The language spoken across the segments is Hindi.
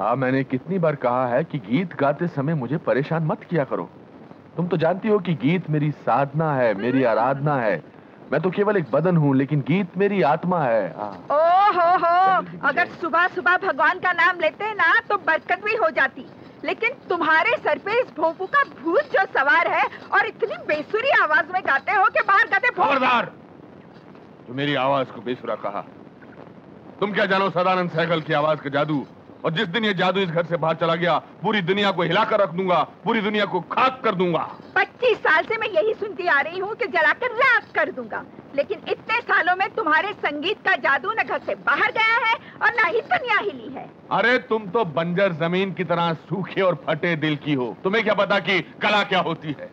हाँ, मैंने कितनी बार कहा है कि गीत गाते समय मुझे परेशान मत किया करो। तुम तो जानती हो कि गीत मेरी साधना है, मेरी आराधना है। मैं तो केवल एक बदन हूँ, लेकिन गीत मेरी आत्मा है। ओहो, अगर सुबह सुबह भगवान का नाम लेते ना तो बरकत भी हो जाती, लेकिन तुम्हारे सर पे इस भोंपू का भूत जो सवार है और इतनी बेसुरी आवाज में गाते हो कि बाहर गाते। खबरदार! जो मेरी आवाज को बेसुरा कहा। तुम क्या जानो सदानंद सहगल की आवाज का जादू, और जिस दिन ये जादू इस घर से बाहर चला गया, पूरी दुनिया को हिलाकर रख दूंगा, पूरी दुनिया को खाक कर दूंगा। 25 साल से मैं यही सुनती आ रही हूँ कि जलाकर राख कर दूंगा, लेकिन इतने सालों में तुम्हारे संगीत का जादू न घर से बाहर गया है और न ही दुनिया हिली है। अरे तुम तो बंजर जमीन की तरह सूखे और फटे दिल की हो। तुम्हें क्या पता कि कला क्या होती है?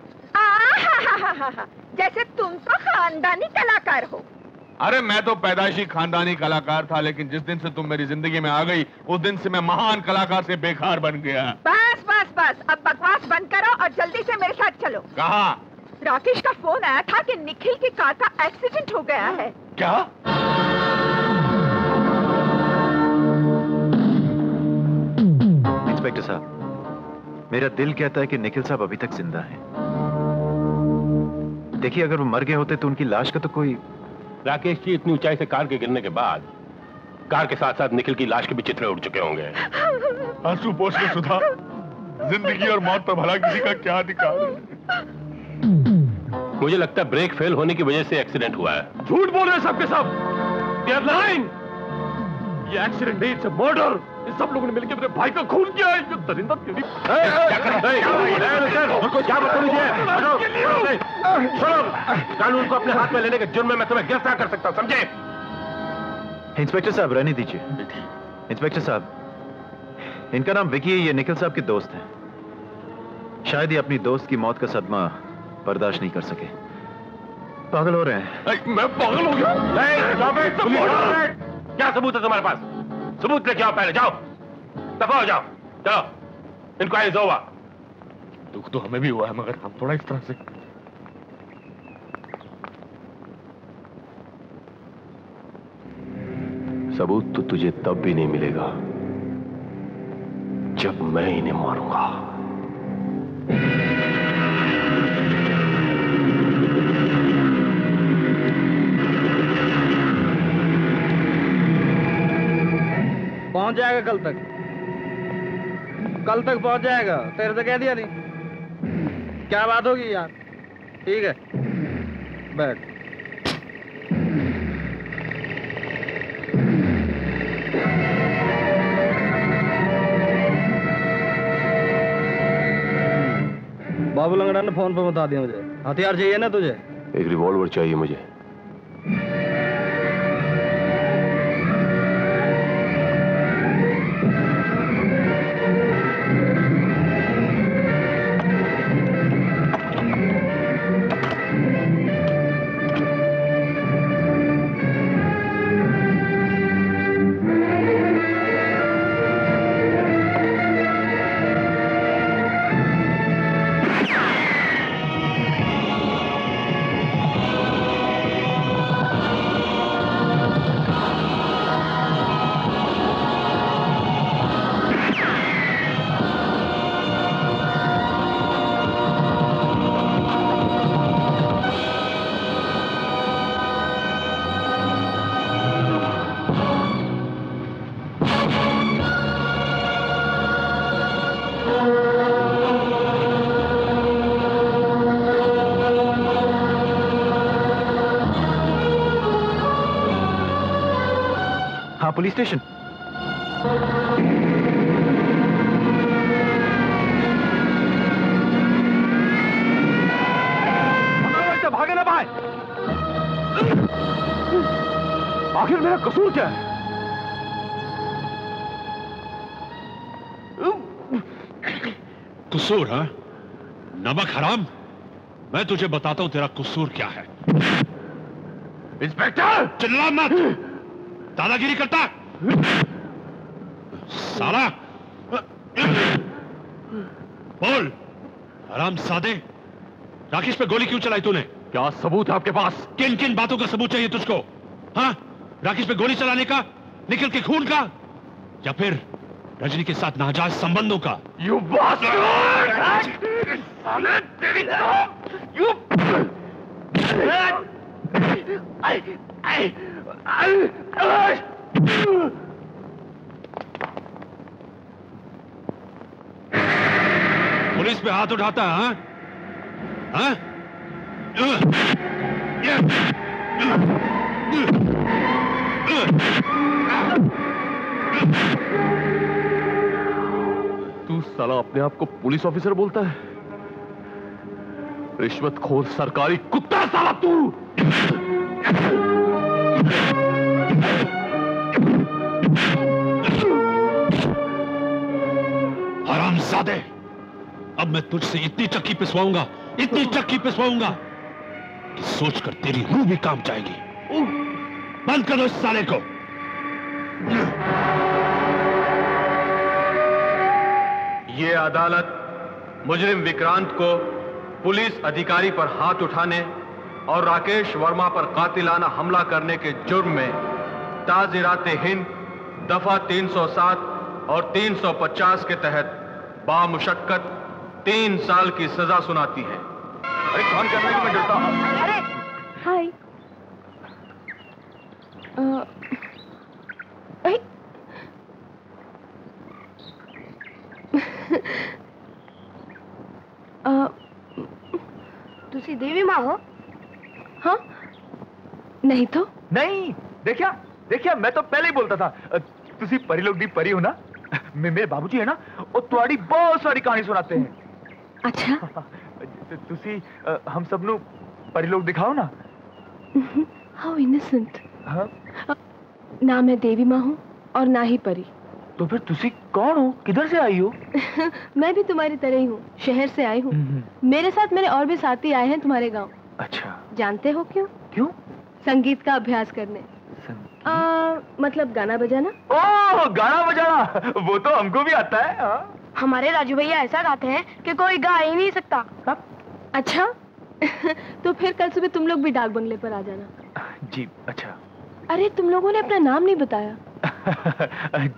जैसे तुम तो खानदानी कलाकार हो। अरे मैं तो पैदाइशी खानदानी कलाकार था, लेकिन जिस दिन से तुम मेरी जिंदगी में आ गई, उस दिन से मैं महान कलाकार से बेकार बन गया। बस बस बस, अब बकवास बंद करो और जल्दी से मेरे साथ चलो। कहाँ? राकेश का फोन आया था कि निखिल की कार का एक्सीडेंट हो गया है। क्या? इंस्पेक्टर साहब, मेरा दिल कहता है कि निखिल साहब अभी तक जिंदा हैं। देखिए, अगर वो मर गए होते तो उनकी लाश का तो कोई... राकेश जी, इतनी ऊंचाई से कार के गिरने के बाद कार के साथ साथ निखिल की लाश के भी चित्रे उड़ चुके होंगे। आंसू पोंछ के सुधा, जिंदगी और मौत पर भला किसी का क्या अधिकार है? मुझे लगता है ब्रेक फेल होने की वजह से एक्सीडेंट हुआ है। झूठ बोल रहे हैं सबके सब। They are lying। ये एक्सीडेंट नहीं, इट्स अ मर्डर। इन सब लोगों ने मिलकर मेरे भाई का खून किया है। ये दरिंदा तेरी... क्या कर रहे हैं? उनको क्या बदतमीजी है? कानून को अपने हाथ में लेने के जुर्म में मैं तुम्हें गिरफ्तार कर सकता हूं, समझे? इंस्पेक्टर साहब, रहने दीजिए। इंस्पेक्टर साहब, इनका नाम विकी है, ये निखिल साहब के दोस्त हैं। शायद ये अपनी दोस्त की मौत का सदमा बर्दाश्त नहीं कर सके, पागल हो रहे हैं। मैं पागल हो गया? क्या सबूत है तुम्हारे पास? सबूत लेके आओ, पहले जाओ, दफा हो जाओ, चलो। इंक्वायरी होगा। दुख तो हमें भी हुआ है, मगर हम थोड़ा इस तरह से... सबूत तो तुझे तब भी नहीं मिलेगा जब मैं इन्हें मारूंगा। पहुंच जाएगा कल तक। कल तक पहुंच जाएगा, तेरे से कह दिया नहीं। क्या बात होगी यार? ठीक है, बैठ। बाबू लंगड़ा ने फोन पर बता दिया मुझे। हथियार चाहिए ना तुझे? एक रिवॉल्वर चाहिए मुझे। Police station. भागे ना भाई। आखिर मेरा कसूर क्या है? कसूर? हाँ, नमक हराम, मैं तुझे बताता हूं तेरा कसूर क्या है। इंस्पेक्टर! चिल्ला मत, दादागिरी करता साला। बोल हराम सादे, राकेश पे गोली क्यों चलाई तूने? क्या सबूत है आपके पास? किन किन बातों का सबूत चाहिए तुझको? हाँ, राकेश पे गोली चलाने का, निखिल के खून का, या फिर रजनी के साथ नाजायज संबंधों का। You bastard! साले तेरी you पुलिस पे हाथ उठाता है, हाँ? हाँ? तू साला अपने आप को पुलिस ऑफिसर बोलता है? रिश्वतखोर सरकारी कुत्ता साला तू! हरामजादे, अब मैं तुझसे इतनी चक्की पिसवाऊंगा, इतनी चक्की पिसवाऊंगा कि सोचकर तेरी रूह भी काम जाएगी। बंद कर दो इस साले को। ये अदालत मुजरिम विक्रांत को पुलिस अधिकारी पर हाथ उठाने और राकेश वर्मा पर कातिलाना हमला करने के जुर्म में ताज़िराते हिंद दफा 307 और 350 के तहत बामुशक्कत 3 साल की सजा सुनाती है। अरे कौन करने की मैं डरता हूं? अरे हाय। तुसी देवी माँ हो? हाँ? नहीं तो? नहीं, देखिया मैं तो पहले ही बोलता था। तुसी परी लोग दी परी हो ना? मेरे बाबूजी है ना, वो तुम्हारी बहुत सारी कहानी सुनाते हैं। अच्छा। तुसी हम सब नु परी लोग दिखाओ ना। How innocent. हाँ? ना मैं देवी माँ हूँ और ना ही परी। तो फिर तुसी कौन हो? किधर से आई हो? मैं भी तुम्हारी तरह ही हूँ, शहर से आई हूँ। मेरे साथ मेरे और भी साथी आए हैं तुम्हारे गांव। अच्छा। जानते हो क्यों? क्यों? संगीत का अभ्यास करने। मतलब गाना बजाना। ओह, गाना बजाना वो तो हमको भी आता है। हमारे राजू भैया ऐसा गाते हैं कि कोई गा ही नहीं सकता। कब? अच्छा। तो फिर कल सुबह तुम लोग भी डाक बंगले पर आ जाना। जी अच्छा। अरे तुम लोगों ने अपना नाम नहीं बताया।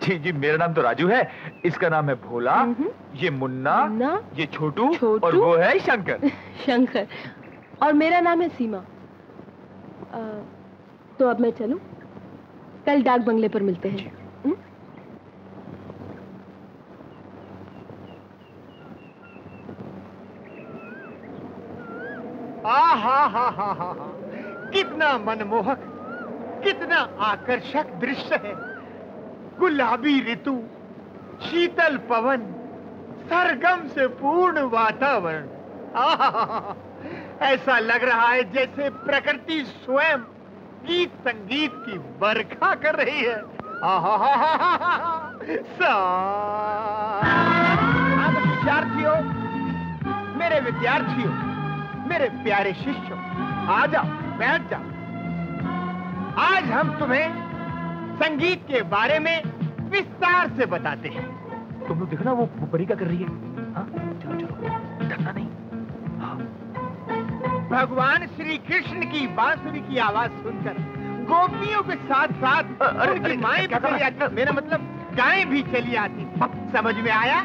जी मेरा नाम तो राजू है, इसका नाम है भोला, ये मुन्ना, ये छोटू और वो है शंकर। शंकर। और मेरा नाम है सीमा। तो अब मैं चलूं? कल डाक बंगले पर मिलते हैं। हा कितना मनमोहक, कितना आकर्षक दृश्य है। गुलाबी ऋतु, शीतल पवन, सरगम से पूर्ण वातावरण। ऐसा लग रहा है जैसे प्रकृति स्वयं गीत संगीत की बरखा कर रही है। आप विद्यार्थियों, मेरे विद्यार्थियों, मेरे प्यारे शिष्यों, आ जाओ, बैठ जाओ। आज हम तुम्हें संगीत के बारे में विस्तार से बताते हैं। तुम लोग देखो ना, वो परी क्या कर रही है। हाँ? चलो चलो, डरना नहीं। हाँ। भगवान श्री कृष्ण की बांसुरी की आवाज सुनकर गोपियों के साथ साथ उनकी माएं भी चली आती, मेरा मतलब गायें भी चली आती। समझ में आया?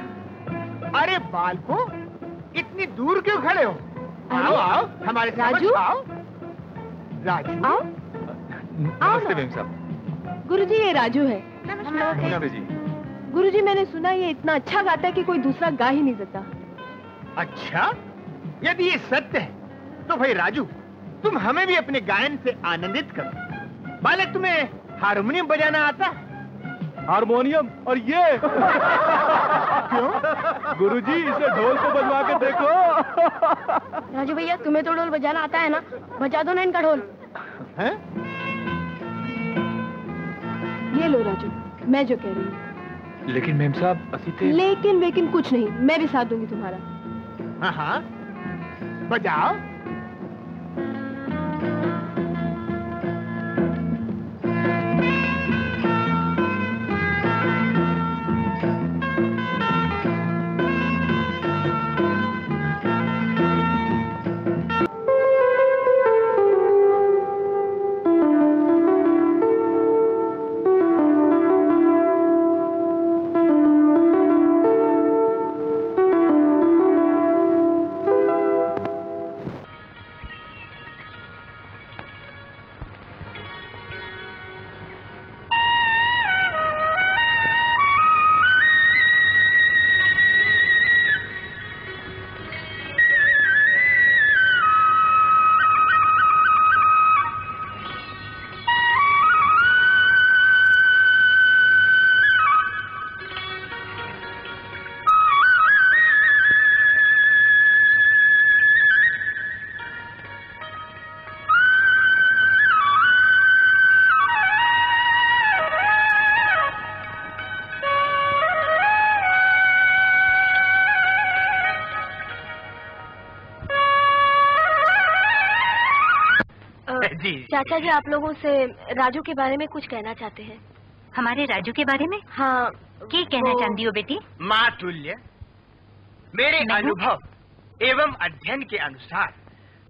अरे बालको, इतनी दूर क्यों खड़े हो? आओ आओ, हमारे राजू आओ। राजू आओ। नमस्ते मेम साहब। गुरुजी, ये राजू है। नमस्ते जी। गुरुजी, मैंने सुना ये इतना अच्छा गाता है कि कोई दूसरा गा ही नहीं सकता। अच्छा, यदि ये सत्य है तो भाई राजू, तुम हमें भी अपने गायन से आनंदित करो। बालक, तुम्हें हारमोनियम बजाना आता है? हारमोनियम? और ये क्यों? गुरुजी, इसे ढोल को बजवा के देखो। राजू भैया, तुम्हें तो ढोल बजाना आता है ना? बजा दो ना इनका ढोल। हैं? ये लो राजू, मैं जो कह रही हूँ। लेकिन मेम साहब, असी थे। लेकिन वेकिन कुछ नहीं, मैं भी साथ दूंगी तुम्हारा। हाँ हाँ, बजाओ। जी चाचा जी आप लोगों से राजू के बारे में कुछ कहना चाहते हैं। हमारे राजू के बारे में? हाँ। क्या कहना चाहती हो बेटी? माँ तुल्य, मेरे अनुभव एवं अध्ययन के अनुसार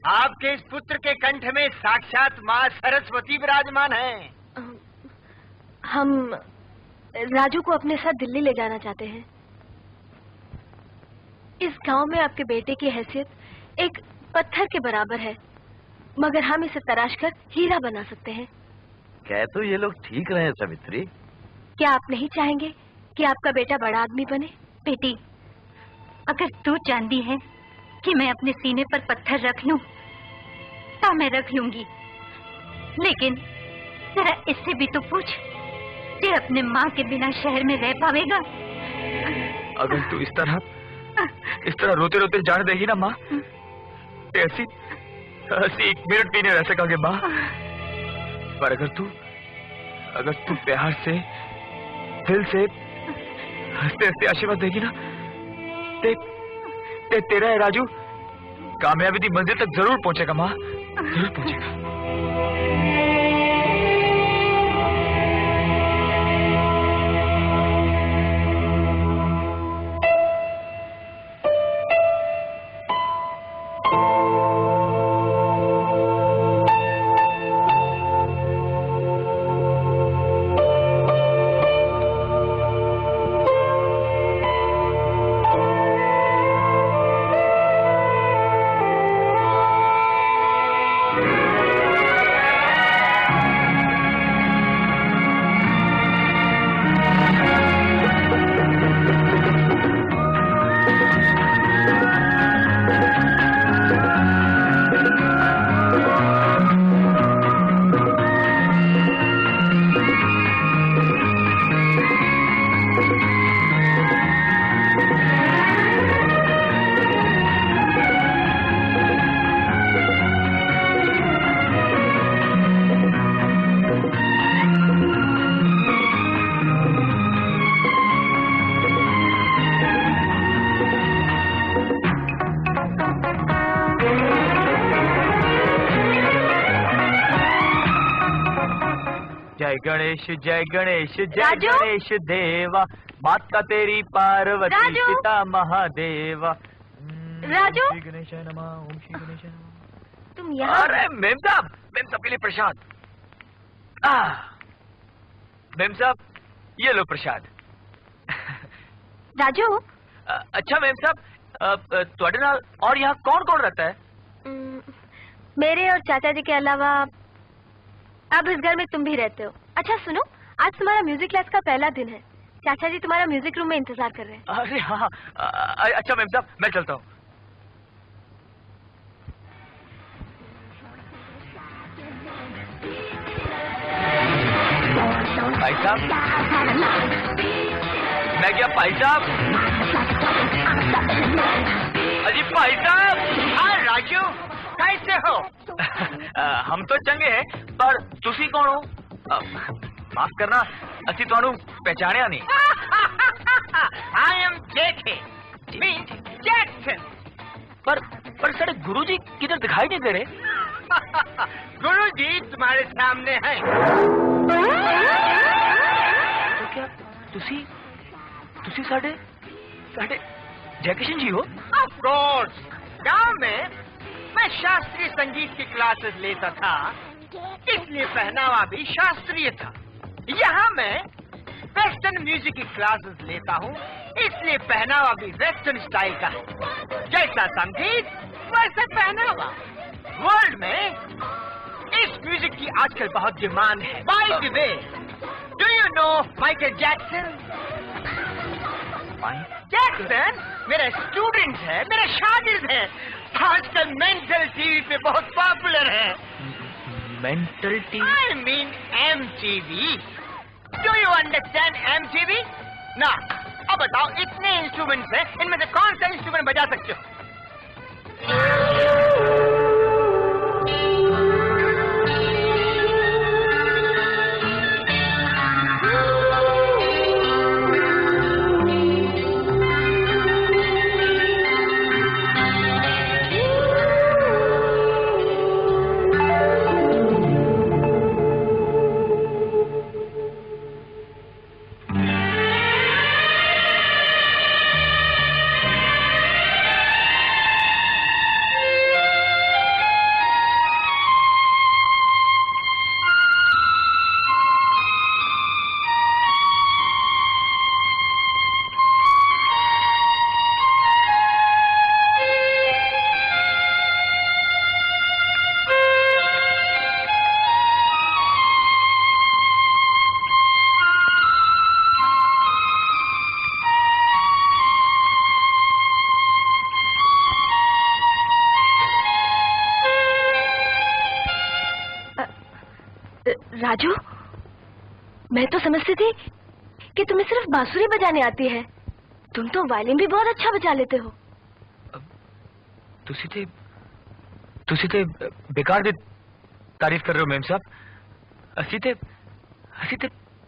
आपके इस पुत्र के कंठ में साक्षात माँ सरस्वती विराजमान है। हम राजू को अपने साथ दिल्ली ले जाना चाहते हैं। इस गांव में आपके बेटे की हैसियत एक पत्थर के बराबर है, मगर हम इसे तराश कर हीरा बना सकते हैं। कह तो ये लोग ठीक रहे सावित्री। क्या आप नहीं चाहेंगे कि आपका बेटा बड़ा आदमी बने? बेटी, अगर तू चाहती है कि मैं अपने सीने पर पत्थर रख लूं, तो मैं रख लूंगी, लेकिन जरा इससे भी तो पूछ कि अपने माँ के बिना शहर में रह पावेगा? अगर तू इस तरह रोते रोते जान देगी ना माँ, तो ऐसी 1 मिनट भी नहीं रह सकोगे माँ। पर अगर तू प्यार से, दिल से, हंसते हंसते आशीर्वाद देगी ना, तेरा है राजू कामयाबी की मंजिल तक जरूर पहुंचेगा माँ, जरूर पहुंचेगा। जय गणेश जय गणेश देवा, माता तेरी पार्वती पिता महादेवा। राजू, श्री गणेश नमः, ओम श्री गणेश नमः। तुम यहाँ? अरे मेम साहब के लिए प्रसाद। मेम साहब ये लो प्रसाद। राजू, अच्छा मेम साहब ਤੁਹਾਡੇ ਨਾਲ और यहाँ कौन कौन रहता है? मेरे और चाचा जी के अलावा अब इस घर में तुम भी रहते हो। अच्छा सुनो, आज तुम्हारा म्यूजिक क्लास का पहला दिन है। चाचा जी तुम्हारा म्यूजिक रूम में इंतजार कर रहे हैं। अरे हाँ, अच्छा मैम साहब मैं चलता हूँ। भाई साहब, मैं क्या भाई साहब? अजी भाई साहब। हाँ राजू, कैसे हो? हम तो चंगे हैं, पर तुसी कौन हो? माफ करना, असि तुहानू पहचानिया नहीं। I am JK, means Jackson. पर सारे गुरुजी किधर दिखाई नहीं दे रहे? गुरुजी तुम्हारे सामने हैं। तो क्या तुसी साडे जयकिशन जी हो? ऑफ कोर्स, गांव में मैं शास्त्रीय संगीत की क्लासेस लेता था, इसलिए पहनावा भी शास्त्रीय था। यहाँ मैं वेस्टर्न म्यूजिक की क्लासेस लेता हूँ, इसलिए पहनावा भी वेस्टर्न स्टाइल का है। जैसा संगीत वैसे पहनावा। वर्ल्ड में इस म्यूजिक की आजकल बहुत डिमांड है। By the way, do you know Michael Jackson? Jackson मेरा स्टूडेंट है, मेरा शागिर्द है। आजकल मेंटल टीवी पे बहुत पॉपुलर है। Mental TV? I mean MTV. Do you understand MTV? ना, अब बताओ इतने इंस्ट्रूमेंट्स हैं, इनमें से कौन सा इंस्ट्रूमेंट बजा सकते हो? राजू, मैं तो समझती थी कि तुम्हें सिर्फ बांसुरी बजाने आती है। तुम तो वायलिन भी बहुत अच्छा बजा लेते हो। तुसी ते बेकार दी तारीफ कर रहे हो मैम साहब। असी ते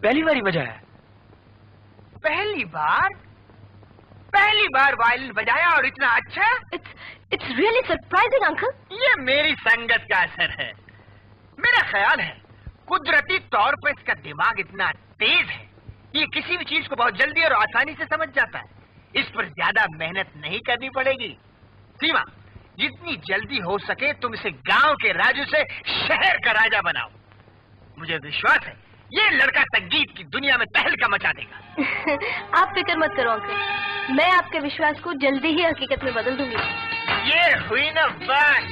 पहली बार ही बजाया। पहली बार वायलिन बजाया और इतना अच्छा। It's really surprising, uncle. ये मेरी संगत का असर है। मेरा ख्याल है कुदरती तौर पर इसका दिमाग इतना तेज है, ये किसी भी चीज को बहुत जल्दी और आसानी से समझ जाता है। इस पर ज्यादा मेहनत नहीं करनी पड़ेगी। सीमा, जितनी जल्दी हो सके तुम इसे गांव के राजू से शहर का राजा बनाओ। मुझे विश्वास है ये लड़का संगीत की दुनिया में तहलका मचा देगा। आप फिक्र मत करो अंकल, मैं आपके विश्वास को जल्दी ही हकीकत में बदल दूंगी। ये हुई ना बात।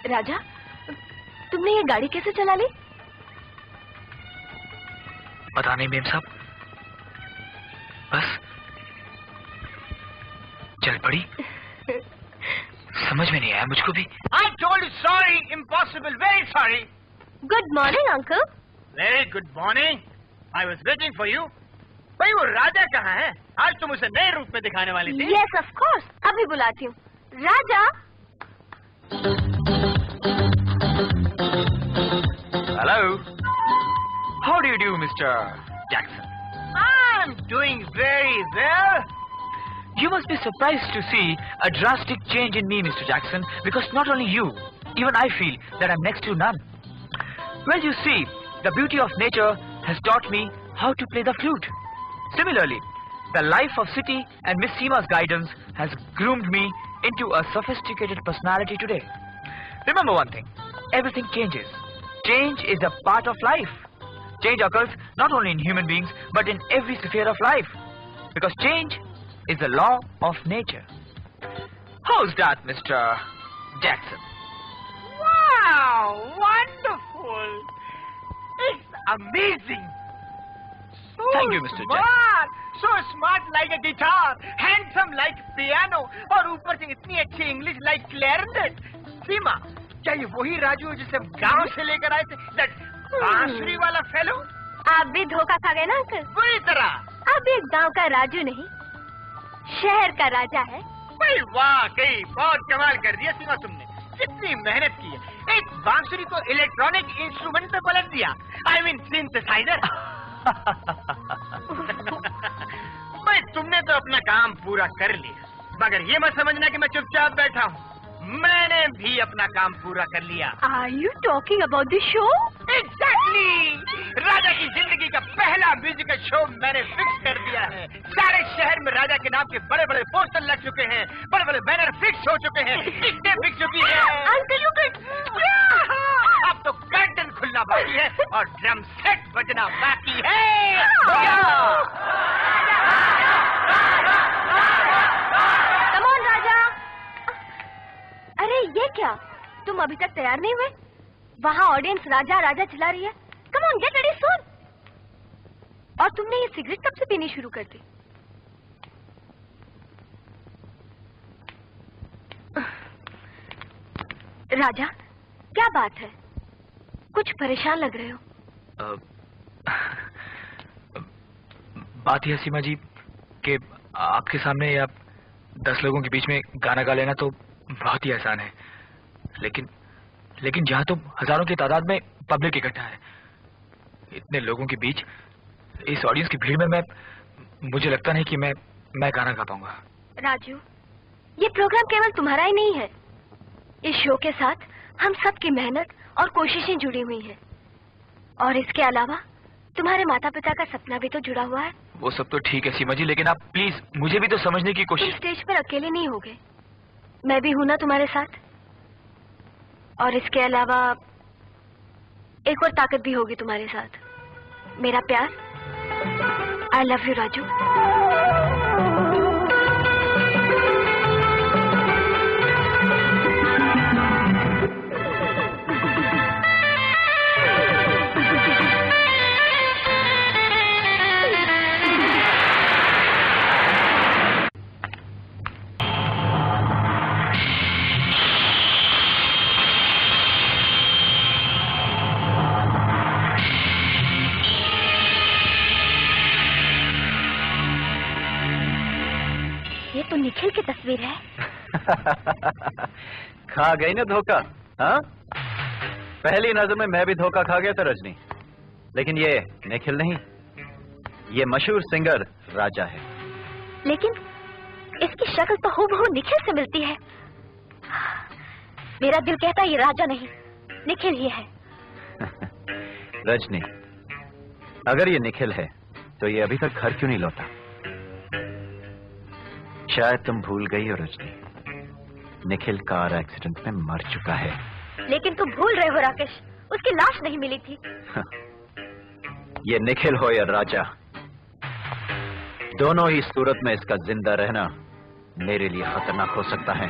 राजा, तुमने ये गाड़ी कैसे चला ली? पता नहीं मेम साहब, बस चल पड़ी। समझ में नहीं आया मुझको भी। I told you sorry, impossible, very sorry. Good morning, uncle. Very good morning. I was waiting for you. भाई वो राजा कहाँ है? आज तुम उसे नए रूप में दिखाने वाली थी। Yes, of course. अभी बुलाती हूँ। राजा। Hello. How do you do, Mr. Jackson? I'm doing very well. You must be surprised to see a drastic change in me, Mr. Jackson, because not only you, even I feel that I'm next to none. Well, you see, the beauty of nature has taught me how to play the flute. Similarly, the life of city and Miss Seema's guidance has groomed me into a sophisticated personality today. Remember one thing, everything changes. Change is a part of life. Change occurs not only in human beings, but in every sphere of life. Because change is the law of nature. How's that, Mr. Jackson? Wow, wonderful. It's amazing. So Thank you, Mr. smart. So smart like a guitar, handsome like piano, और ऊपर से इतनी अच्छी इंग्लिश like clarinet. सीमा, क्या ये वही राजू है जिसे गांव से लेकर आए थे? That बांसुरी वाला फेलो? आप भी धोखा खा गए ना अंकल? बुरी तरह। अब ये गांव का राजू नहीं, शहर का राजा है। भाई वाकई बहुत कमाल कर दिया सीमा तुमने। कितनी मेहनत की है, एक बांसुरी को इलेक्ट्रॉनिक इंस्ट्रूमेंट पे पलट दिया। I mean synthesiser. भाई तुमने तो अपना काम पूरा कर लिया, मगर ये मत समझना कि मैं चुपचाप बैठा हूँ। मैंने भी अपना काम पूरा कर लिया। Are you talking about the show? Exactly! राजा की जिंदगी का पहला म्यूजिकल शो मैंने फिक्स कर दिया है। सारे शहर में राजा के नाम के बड़े बड़े पोस्टर लग चुके हैं, बड़े बड़े बैनर फिक्स हो चुके हैं, टिकटें बिक चुकी हैं। Uncle, you can... अब तो कर्टन खुलना बाकी है और ड्रम सेट बजना बाकी है। Come on, राजा। अरे ये क्या, तुम अभी तक तैयार नहीं हुए? वहाँ ऑडियंस राजा राजा चिल्ला रही है। Come on, get ready soon. और तुमने ये सिगरेट कब से पीनी शुरू कर दी? राजा, क्या बात है? कुछ परेशान लग रहे हो। बात यह सीमा जी कि आपके सामने या 10 लोगों के बीच में गाना गा लेना तो बहुत ही आसान है, लेकिन जहाँ तो हजारों की तादाद में पब्लिक इकट्ठा है, इतने लोगों के बीच इस ऑडियंस की भीड़ में मुझे लगता नहीं कि मैं गाना गा पाऊंगा। राजू, ये प्रोग्राम केवल तुम्हारा ही नहीं है। इस शो के साथ हम सब की मेहनत और कोशिशें जुड़ी हुई हैं। और इसके अलावा तुम्हारे माता पिता का सपना भी तो जुड़ा हुआ है। वो सब तो ठीक है सीमा जी, लेकिन आप प्लीज मुझे भी तो समझने की तुम कोशिश। स्टेज पर अकेले नहीं होगे, मैं भी हूं ना तुम्हारे साथ। और इसके अलावा एक और ताकत भी होगी तुम्हारे साथ, मेरा प्यार। I love you Raju. तो निखिल की तस्वीर है। खा गई ना धोखा, हाँ? पहली नजर में मैं भी धोखा खा गया था रजनी, लेकिन ये निखिल नहीं, ये मशहूर सिंगर राजा है। लेकिन इसकी शक्ल तो हूबहू निखिल से मिलती है। मेरा दिल कहता है ये राजा नहीं, निखिल ही है। रजनी, अगर ये निखिल है तो ये अभी तक घर क्यों नहीं लौटा? शायद तुम भूल गई हो रजनी, निखिल कार एक्सीडेंट में मर चुका है। लेकिन तुम भूल रहे हो राकेश, उसकी लाश नहीं मिली थी। ये निखिल हो या राजा, दोनों ही सूरत में इसका जिंदा रहना मेरे लिए खतरनाक हो सकता है।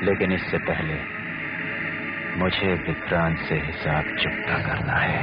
लेकिन इससे पहले मुझे विक्रांत से हिसाब चुकता करना है।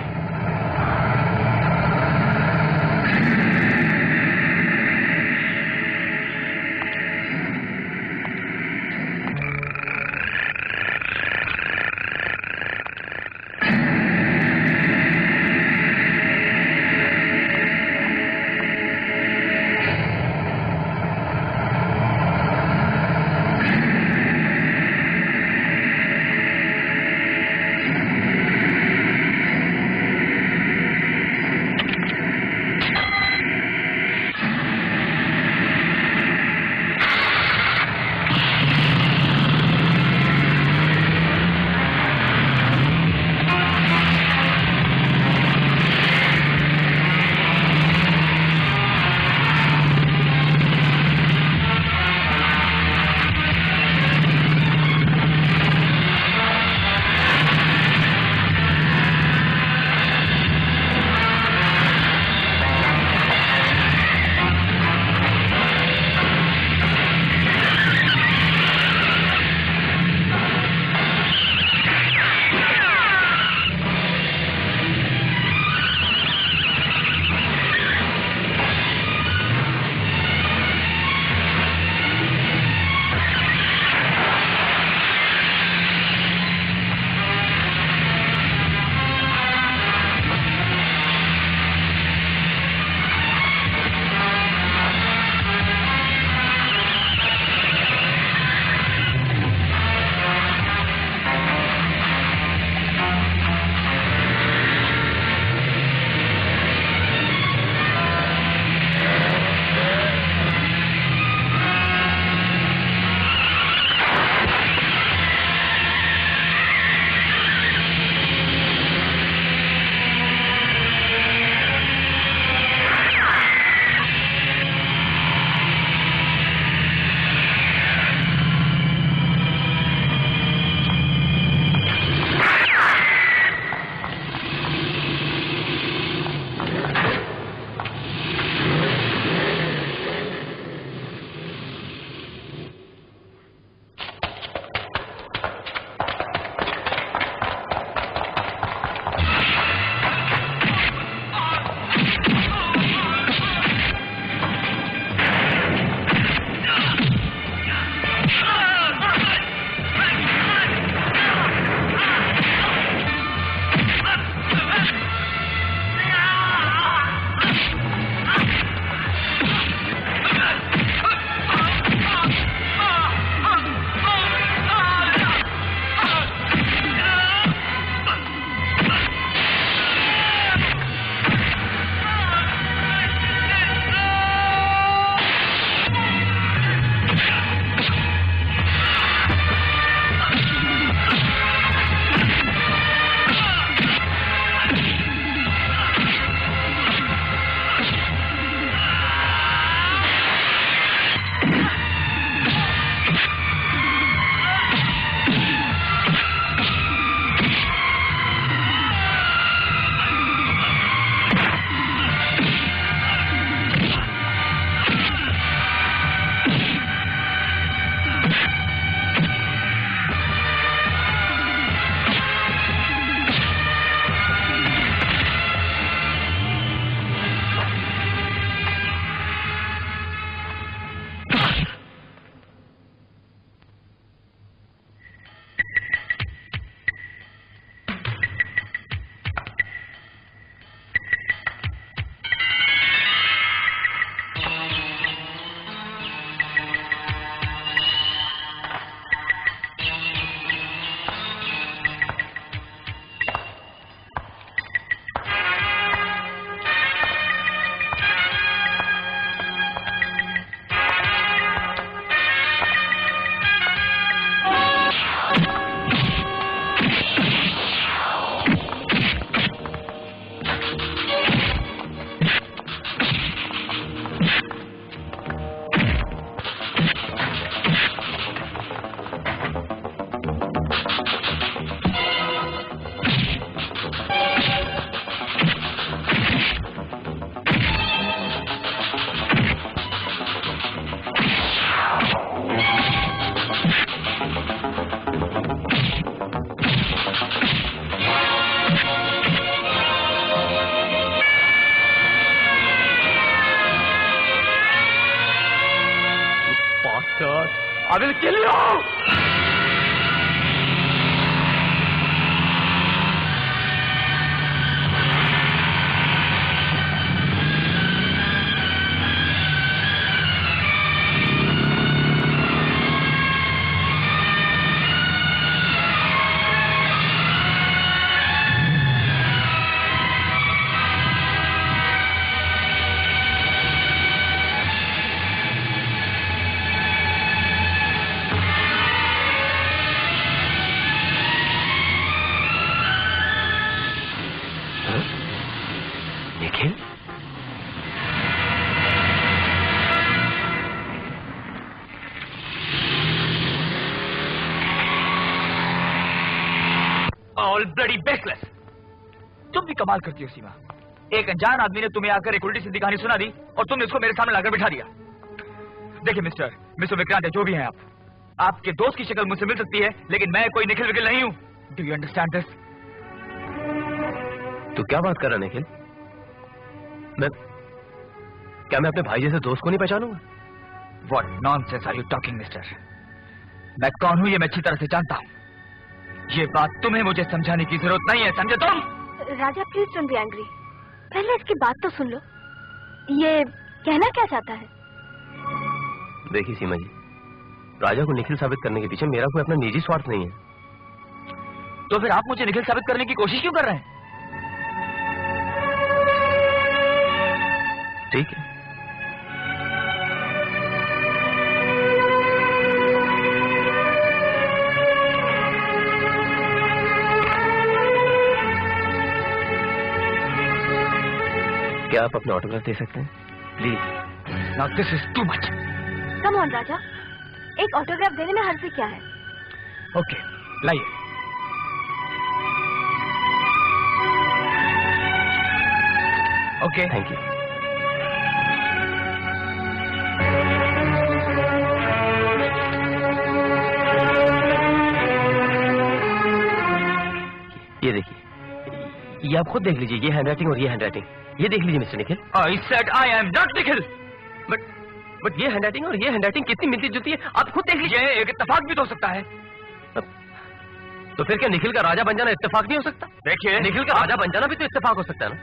I will kill you! Bloody baseless. तुम भी कमाल करती हो सीमा। एक अनजान आदमी ने तुम्हें आकर एक उल्टी सीधी कहानी सुना दी और तुमने उसको मेरे सामने लाकर बिठा दिया। देखिए मिस्टर विक्रांत है जो भी हैं आप, आपके दोस्त की शक्ल मुझसे मिल सकती है लेकिन मैं कोई निखिल विखिल नहीं हूं। Do you understand this? तू क्या बात कर रहा निखिल? क्या मैं अपने भाई जैसे दोस्त को नहीं पहचानूंगा? What nonsense are you talking, mister? मैं कौन हूं ये मैं अच्छी तरह से जानता हूं। ये बात तुम्हें मुझे समझाने की जरूरत नहीं है, समझे तुम? राजा प्लीज डोंट बी एंग्री, पहले इसकी बात तो सुन लो। ये कहना क्या चाहता है? देखिए सीमा जी, राजा को निखिल साबित करने के पीछे मेरा कोई अपना निजी स्वार्थ नहीं है। तो फिर आप मुझे निखिल साबित करने की कोशिश क्यों कर रहे हैं? ठीक है, क्या आप अपना ऑटोग्राफ दे सकते हैं please? Now this is too much. Come on Raja, एक ऑटोग्राफ देने में हर्ज क्या है? ओके लाइए। Okay thank you. ये देखिए, ये आप खुद देख लीजिए, ये हैंडराइटिंग और ये हैंडराइटिंग, ये देख लीजिए mister Nikhil. I said I am not Nikhil. But ये हैंडराइटिंग और ये हैंडराइटिंग कितनी मिलती जुलती है, आप खुद देख लीजिए। एक इत्तेफाक भी तो हो सकता है। तो फिर क्या निखिल का राजा बन जाना इत्तेफाक नहीं हो सकता? देखिए, निखिल का राजा बन जाना भी तो इत्तेफाक हो सकता है ना।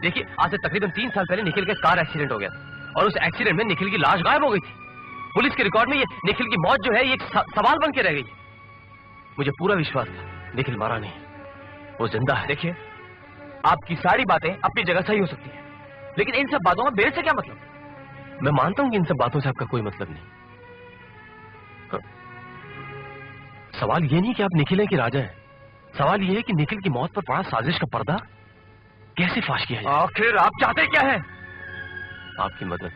देखिए, आज से तकरीबन 3 साल पहले निखिल का कार एक्सीडेंट हो गया और उस एक्सीडेंट में निखिल की लाश गायब हो गई थी। पुलिस के रिकॉर्ड में ये निखिल की मौत जो है ये एक सवाल बन के रह गई। मुझे पूरा विश्वास था निखिल मारा नहीं, वो जिंदा है। देखिए, आपकी सारी बातें अपनी जगह सही हो सकती हैं, लेकिन इन सब बातों में मेरे से क्या मतलब? मैं मानता हूं कि इन सब बातों से आपका कोई मतलब नहीं। सवाल ये नहीं कि आप निखिल हैं कि राजा हैं, सवाल ये है कि निखिल की मौत पर पड़ा साजिश का पर्दा कैसे फाश किया जाए। आखिर आप चाहते क्या हैं? आपकी मदद।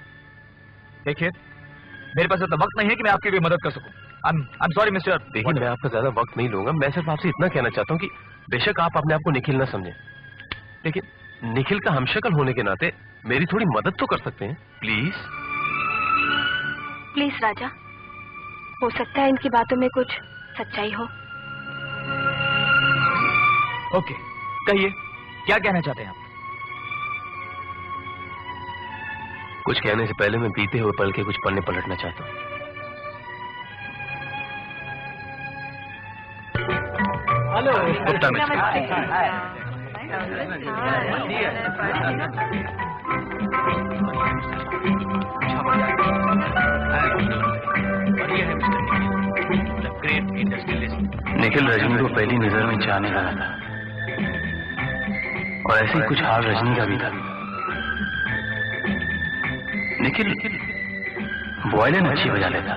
देखिए, मेरे पास इतना वक्त नहीं है कि मैं आपकी भी मदद कर सकूं। I'm sorry mister. देखिए, मैं आपका ज्यादा वक्त नहीं लूंगा, मैं सिर्फ आपसे इतना कहना चाहता हूं कि बेशक आप अपने आप को निखिल ना समझें, लेकिन निखिल का हमशक्ल होने के नाते मेरी थोड़ी मदद तो कर सकते हैं प्लीज। प्लीज राजा, हो सकता है इनकी बातों में कुछ सच्चाई हो। ओके, कहिए क्या कहना चाहते हैं आप? कुछ कहने से पहले मैं बीते हुए पल के कुछ पन्ने पलटना चाहता हूं। Hello Gupta mister. निखिल रजनी को पहली नजर में चाहने लगा था और ऐसे ही कुछ हाल रजनी का भी था। निखिल वॉयलिन अच्छी बजा लेता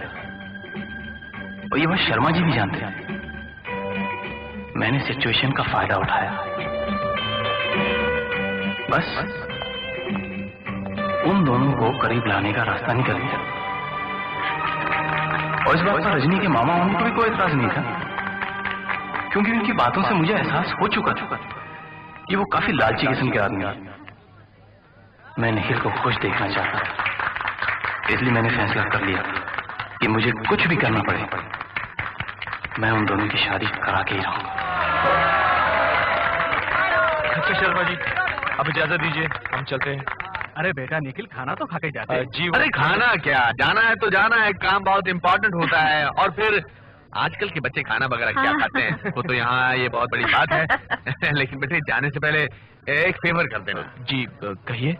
और ये बात शर्मा जी भी जानते हैं। मैंने सिचुएशन का फायदा उठाया, बस उन दोनों को करीब लाने का रास्ता निकल गया। और इस बात पर रजनी के मामा मामी को भी कोई एतराज नहीं था, क्योंकि उनकी बातों से मुझे एहसास हो चुका कि वो काफी लालची किस्म के आदमी हैं। मैं निखिल को खुश देखना चाहता था, इसलिए मैंने फैसला कर लिया कि मुझे कुछ भी करना पड़े, मैं उन दोनों की शादी करा के ही रहूंगा। अच्छा शर्मा जी, अब इजाजत दीजिए, हम चलते हैं। अरे बेटा निखिल, खाना तो खा के जाते हैं। जी अरे खाना क्या, जाना है तो जाना है, काम बहुत इम्पोर्टेंट होता है। और फिर आजकल के बच्चे खाना वगैरह क्या खाते हैं, वो तो यहाँ ये बहुत बड़ी बात है। लेकिन बेटे जाने से पहले एक फेवर कर देना। जी कहिए।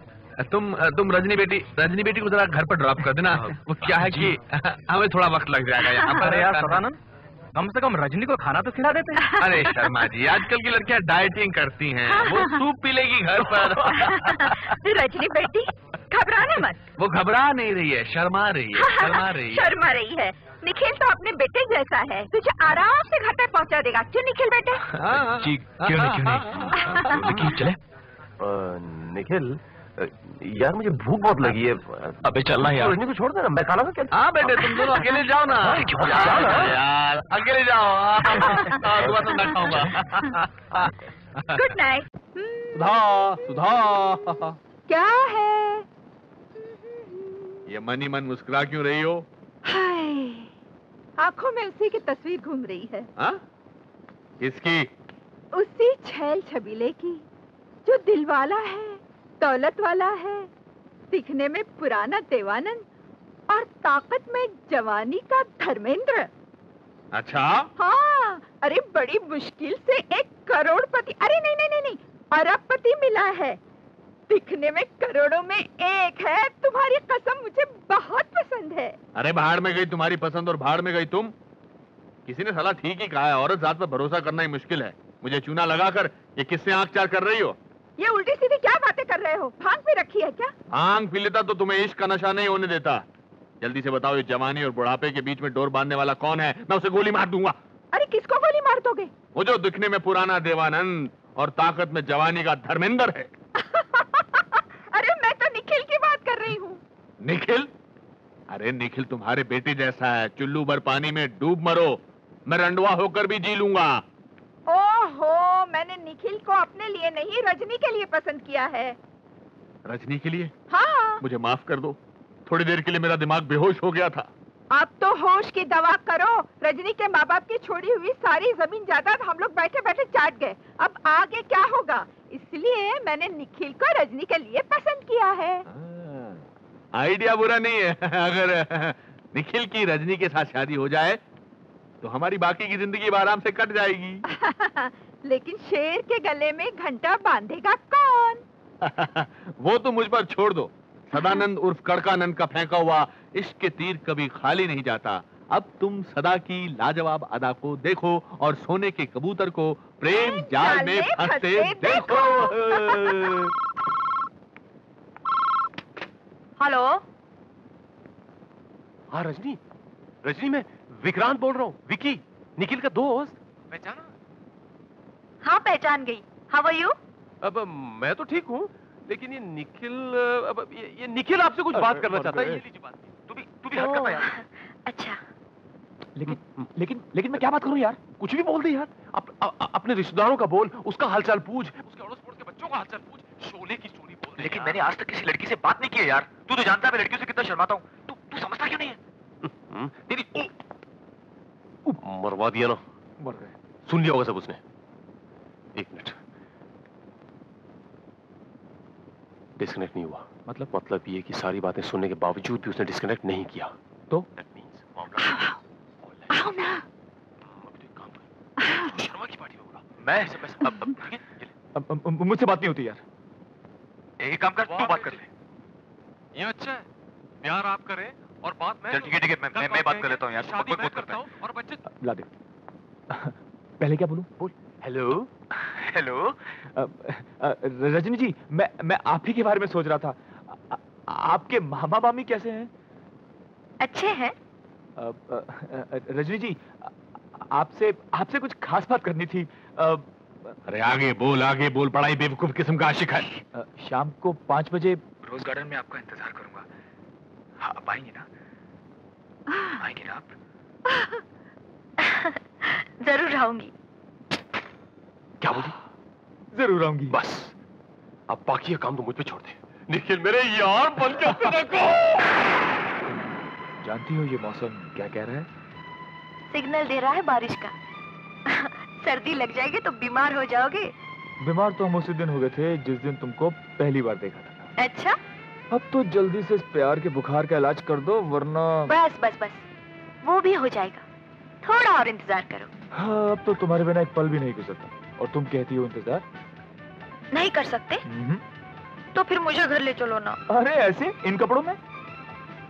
तुम रजनी बेटी को जरा घर पर ड्रॉप कर देना। वो क्या है कि हमें थोड़ा वक्त लग जाएगा यहाँ पर। अरे यार सदानंद, कम से कम रजनी को खाना तो खिला देते हैं। अरे शर्मा जी, आजकल की लड़कियां डाइटिंग करती हैं, वो सूप पी लेगी घर पर। रजनी बेटी घबराना मत। वो घबरा नहीं रही है, शर्मा रही है, शर्मा रही है। निखिल तो अपने बेटे जैसा है, तुझे आराम से घर तक पहुंचा देगा। क्यों निखिल बेटे? जी क्यों नहीं चले। निखिल यार, मुझे भूख बहुत लगी है। अबे चलना यार। रजनी को छोड़ देना, मैं खाना क्या। हाँ बेटे, तुम दोनों अकेले जाओ ना। यार अकेले जाओ, सुबह तो मैं खाऊंगा। Good night. सुधा क्या है? ये मन ही मन मुस्कुरा क्यों रही हो? हाय, आंखों में उसी की तस्वीर घूम रही है। किसकी? उसी छैल छबीले की जो दिलवाला है, दौलत वाला है, दिखने में पुराना देवानंद और ताकत में जवानी का धर्मेंद्र। अच्छा? हाँ, अरे बड़ी मुश्किल से 1 करोड़पति, अरे नहीं, अरबपति मिला है। दिखने में करोड़ों में एक है। तुम्हारी कसम मुझे बहुत पसंद है। अरे भाड़ में गई तुम्हारी पसंद और भाड़ में गई तुम। किसी ने साला ठीक ही कहा है, औरत जात पर भरोसा करना ही मुश्किल है। मुझे चूना लगाकर ये किससे आंख चार कर रही हो? ये उल्टी सीधी क्या बातें कर रहे हो? भांग भी रखी है क्या? भांग पी लेता तो तुम्हें इश्क का नशा नहीं होने देता। जल्दी से बताओ, ये जवानी और बुढ़ापे के बीच में डोर बांधने वाला कौन है? मैं उसे गोली मार दूंगा। अरे किसको गोली मार दोगे? वो जो दिखने में पुराना देवानंद और ताकत में जवानी का धर्मेंद्र है। अरे मैं तो निखिल की बात कर रही हूँ। निखिल? अरे निखिल तुम्हारे बेटे जैसा है, चुल्लू भर पानी में डूब मरो, मैं रंडवा होकर भी जी लूंगा। ओहो, मैंने निखिल को अपने लिए नहीं, रजनी के लिए पसंद किया है। रजनी के लिए? हाँ। मुझे माफ कर दो, थोड़ी देर के लिए मेरा दिमाग बेहोश हो गया था। अब तो होश की दवा करो। रजनी के माँ बाप की छोड़ी हुई सारी जमीन जायदाद हम लोग बैठे बैठे चाट गए। अब आगे क्या होगा? इसलिए मैंने निखिल को रजनी के लिए पसंद किया है। आइडिया बुरा नहीं है। अगर निखिल की रजनी के साथ शादी हो जाए तो हमारी बाकी की जिंदगी आराम से कट जाएगी। लेकिन शेर के गले में घंटा बांधेगा कौन? वो तो मुझ पर छोड़ दो। सदानंद उर्फ कड़कानंद का फेंका हुआ इश्क के तीर कभी खाली नहीं जाता। अब तुम सदा की लाजवाब अदा को देखो और सोने के कबूतर को प्रेम जाल में फंसते देखो। हेलो। हाँ रजनी, मैं विक्रांत बोल रहा हूँ। विकी, निखिल का दोस्त। पहचाना? हाँ पहचान गई। How are you? अब मैं तो ठीक हूँ, लेकिन ये निखिल, अब ये निखिल आपसे कुछ बात करना चाहता है। ये लीजिए बात। तू भी हट करता यार। अच्छा। लेकिन मैं क्या बात करूं यार? कुछ भी बोल दे यार। अपने रिश्तेदारों का बोल, उसका हालचाल पूछ, उसके अड़ोस पड़ोस के बच्चों का हालचाल पूछ, शोले की स्टोरी बोल। लेकिन मैंने आज तक किसी लड़की से बात नहीं की है यार। तू तो जानता है मैं लड़कियों से कितना शर्माता हूँ। तू समझता क्यों नहीं है? तेरी मरवा दिया ना। मर गए। सुन लिया होगा सब उसने। 1 मिनट। डिस्कनेक्ट नहीं हुआ। मतलब ये कि सारी बातें सुनने के बावजूद भी उसने डिस्कनेक्ट नहीं किया। तो आओ ना। शर्मा की पार्टी में होगा। मैं मुझसे बात नहीं होती यार। एक काम कर, तू बात कर ले। ये अच्छा है, प्यार आप करें और बात मैं। चल ठीक है, मैं बात कर लेता हूँ यार। शादी मैं करता हूँ और बच्चे। ला दे। पहले क्या बोलूं? बोल। हेलो। रजनी जी, मैं आप ही के बारे में सोच रहा था। आपके मामा मामी कैसे हैं? अच्छे हैं। रजनी जी, आपसे कुछ खास बात करनी थी। अरे आगे बोल, पढ़ाई बेवकूफ किस्म का आशिक है। शाम को 5 बजे रोज गार्डन में आपका इंतजार करूंगा। हाँ, आप आएंगे ना? आएंगे ना आप? जरूर आऊंगी। क्या बोली? जरूर आऊंगी। बस अब बाकी का काम तो मुझ पे छोड़ दे। निखिल मेरे यार, बन के देखो। जानती हो ये मौसम क्या कह रहा है? सिग्नल दे रहा है बारिश का। सर्दी लग जाएगी तो बीमार हो जाओगे। बीमार तो हम उसी दिन हो गए थे जिस दिन तुमको पहली बार देखा था। अच्छा, अब तो जल्दी से इस प्यार के बुखार का इलाज कर दो, वरना बस बस बस, वो भी हो जाएगा, थोड़ा और इंतजार करो। हाँ, अब तो तुम्हारे बिना एक पल भी नहीं गुजरता, और तुम कहती हो इंतजार नहीं कर सकते? तो फिर मुझे घर ले चलो ना। अरे ऐसे, इन कपड़ों में?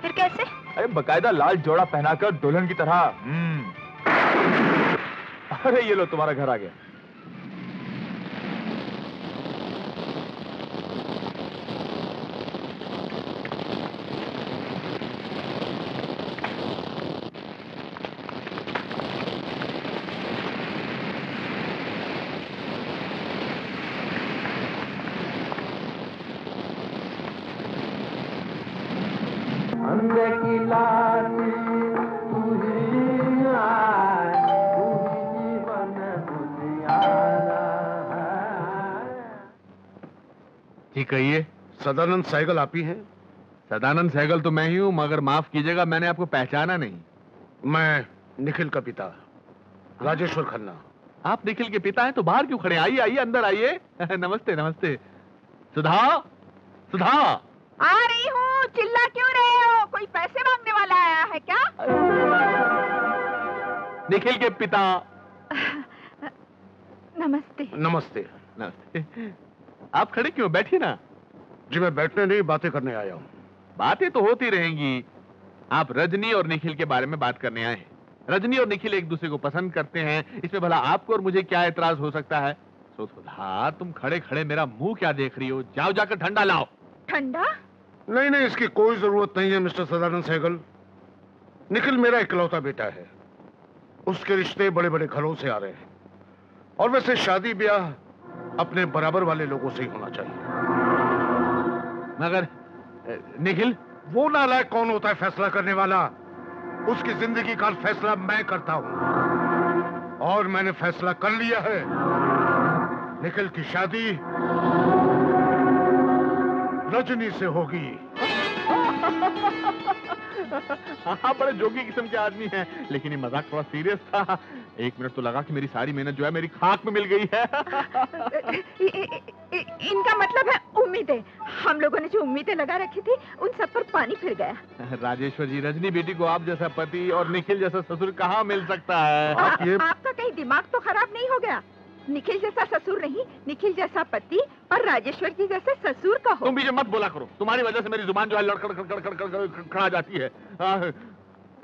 फिर कैसे? अरे बकायदा लाल जोड़ा पहनाकर दुल्हन की तरह। अरे ये लो, तुम्हारा घर आ गया। ठीक कहिए। सदानंद सहगल आप ही हैं? सदानंद सहगल तो मैं ही हूँ, मगर माफ कीजिएगा, मैंने आपको पहचाना नहीं। मैं निखिल का पिता राजेश्वर खन्ना। आप निखिल के पिता हैं तो बाहर क्यों खड़े? आइए आइए, अंदर आइए। नमस्ते नमस्ते। सुधा, सुधा। आ रही हूँ, चिल्ला क्यों रहे हो? कोई पैसे मांगने वाला आया है क्या? निखिल के पिता। नमस्ते। नमस्ते। नमस्ते। आप खड़े क्यों? बैठिए ना। जी मैं बैठने नहीं, बातें करने आया हूँ। बातें तो होती रहेंगी। आप रजनी और निखिल के बारे में बात करने आए हैं। रजनी और निखिल एक दूसरे को पसंद करते हैं, इसमें भला आपको और मुझे क्या एतराज हो सकता है? सुधा, तुम खड़े खड़े मेरा मुंह क्या देख रही हो? जाओ जाकर ठंडा लाओ। ठंडा? नहीं नहीं, इसकी कोई जरूरत नहीं है मिस्टर सदानंद सहगल। निखिल मेरा इकलौता बेटा है, उसके रिश्ते बड़े बड़े घरों से आ रहे हैं, और वैसे शादी ब्याह अपने बराबर वाले लोगों से ही होना चाहिए। मगर निखिल, वो नालायक कौन होता है फैसला करने वाला? उसकी जिंदगी का फैसला मैं करता हूं, और मैंने फैसला कर लिया है। निखिल की शादी रजनी से होगी। हाँ, बड़े जोगी किस्म के आदमी हैं, लेकिन ये मजाक थोड़ा सीरियस था। एक मिनट तो लगा कि मेरी सारी मेहनत जो है मेरी खाक में मिल गई है। इनका मतलब है उम्मीदें। हम लोगों ने जो उम्मीदें लगा रखी थी, उन सब पर पानी फिर गया। राजेश्वर जी, रजनी बेटी को आप जैसा पति और निखिल जैसा ससुर कहाँ मिल सकता है? आपका कहीं दिमाग तो खराब नहीं हो गया? निखिल जैसा ससुर नहीं, निखिल जैसा पति और राजेश्वर जी जैसे ससुर का हो। तुम भी मत बोला करो, तुम्हारी वजह से मेरी जुबान जो है लड़खड़ खड़ा जाती है।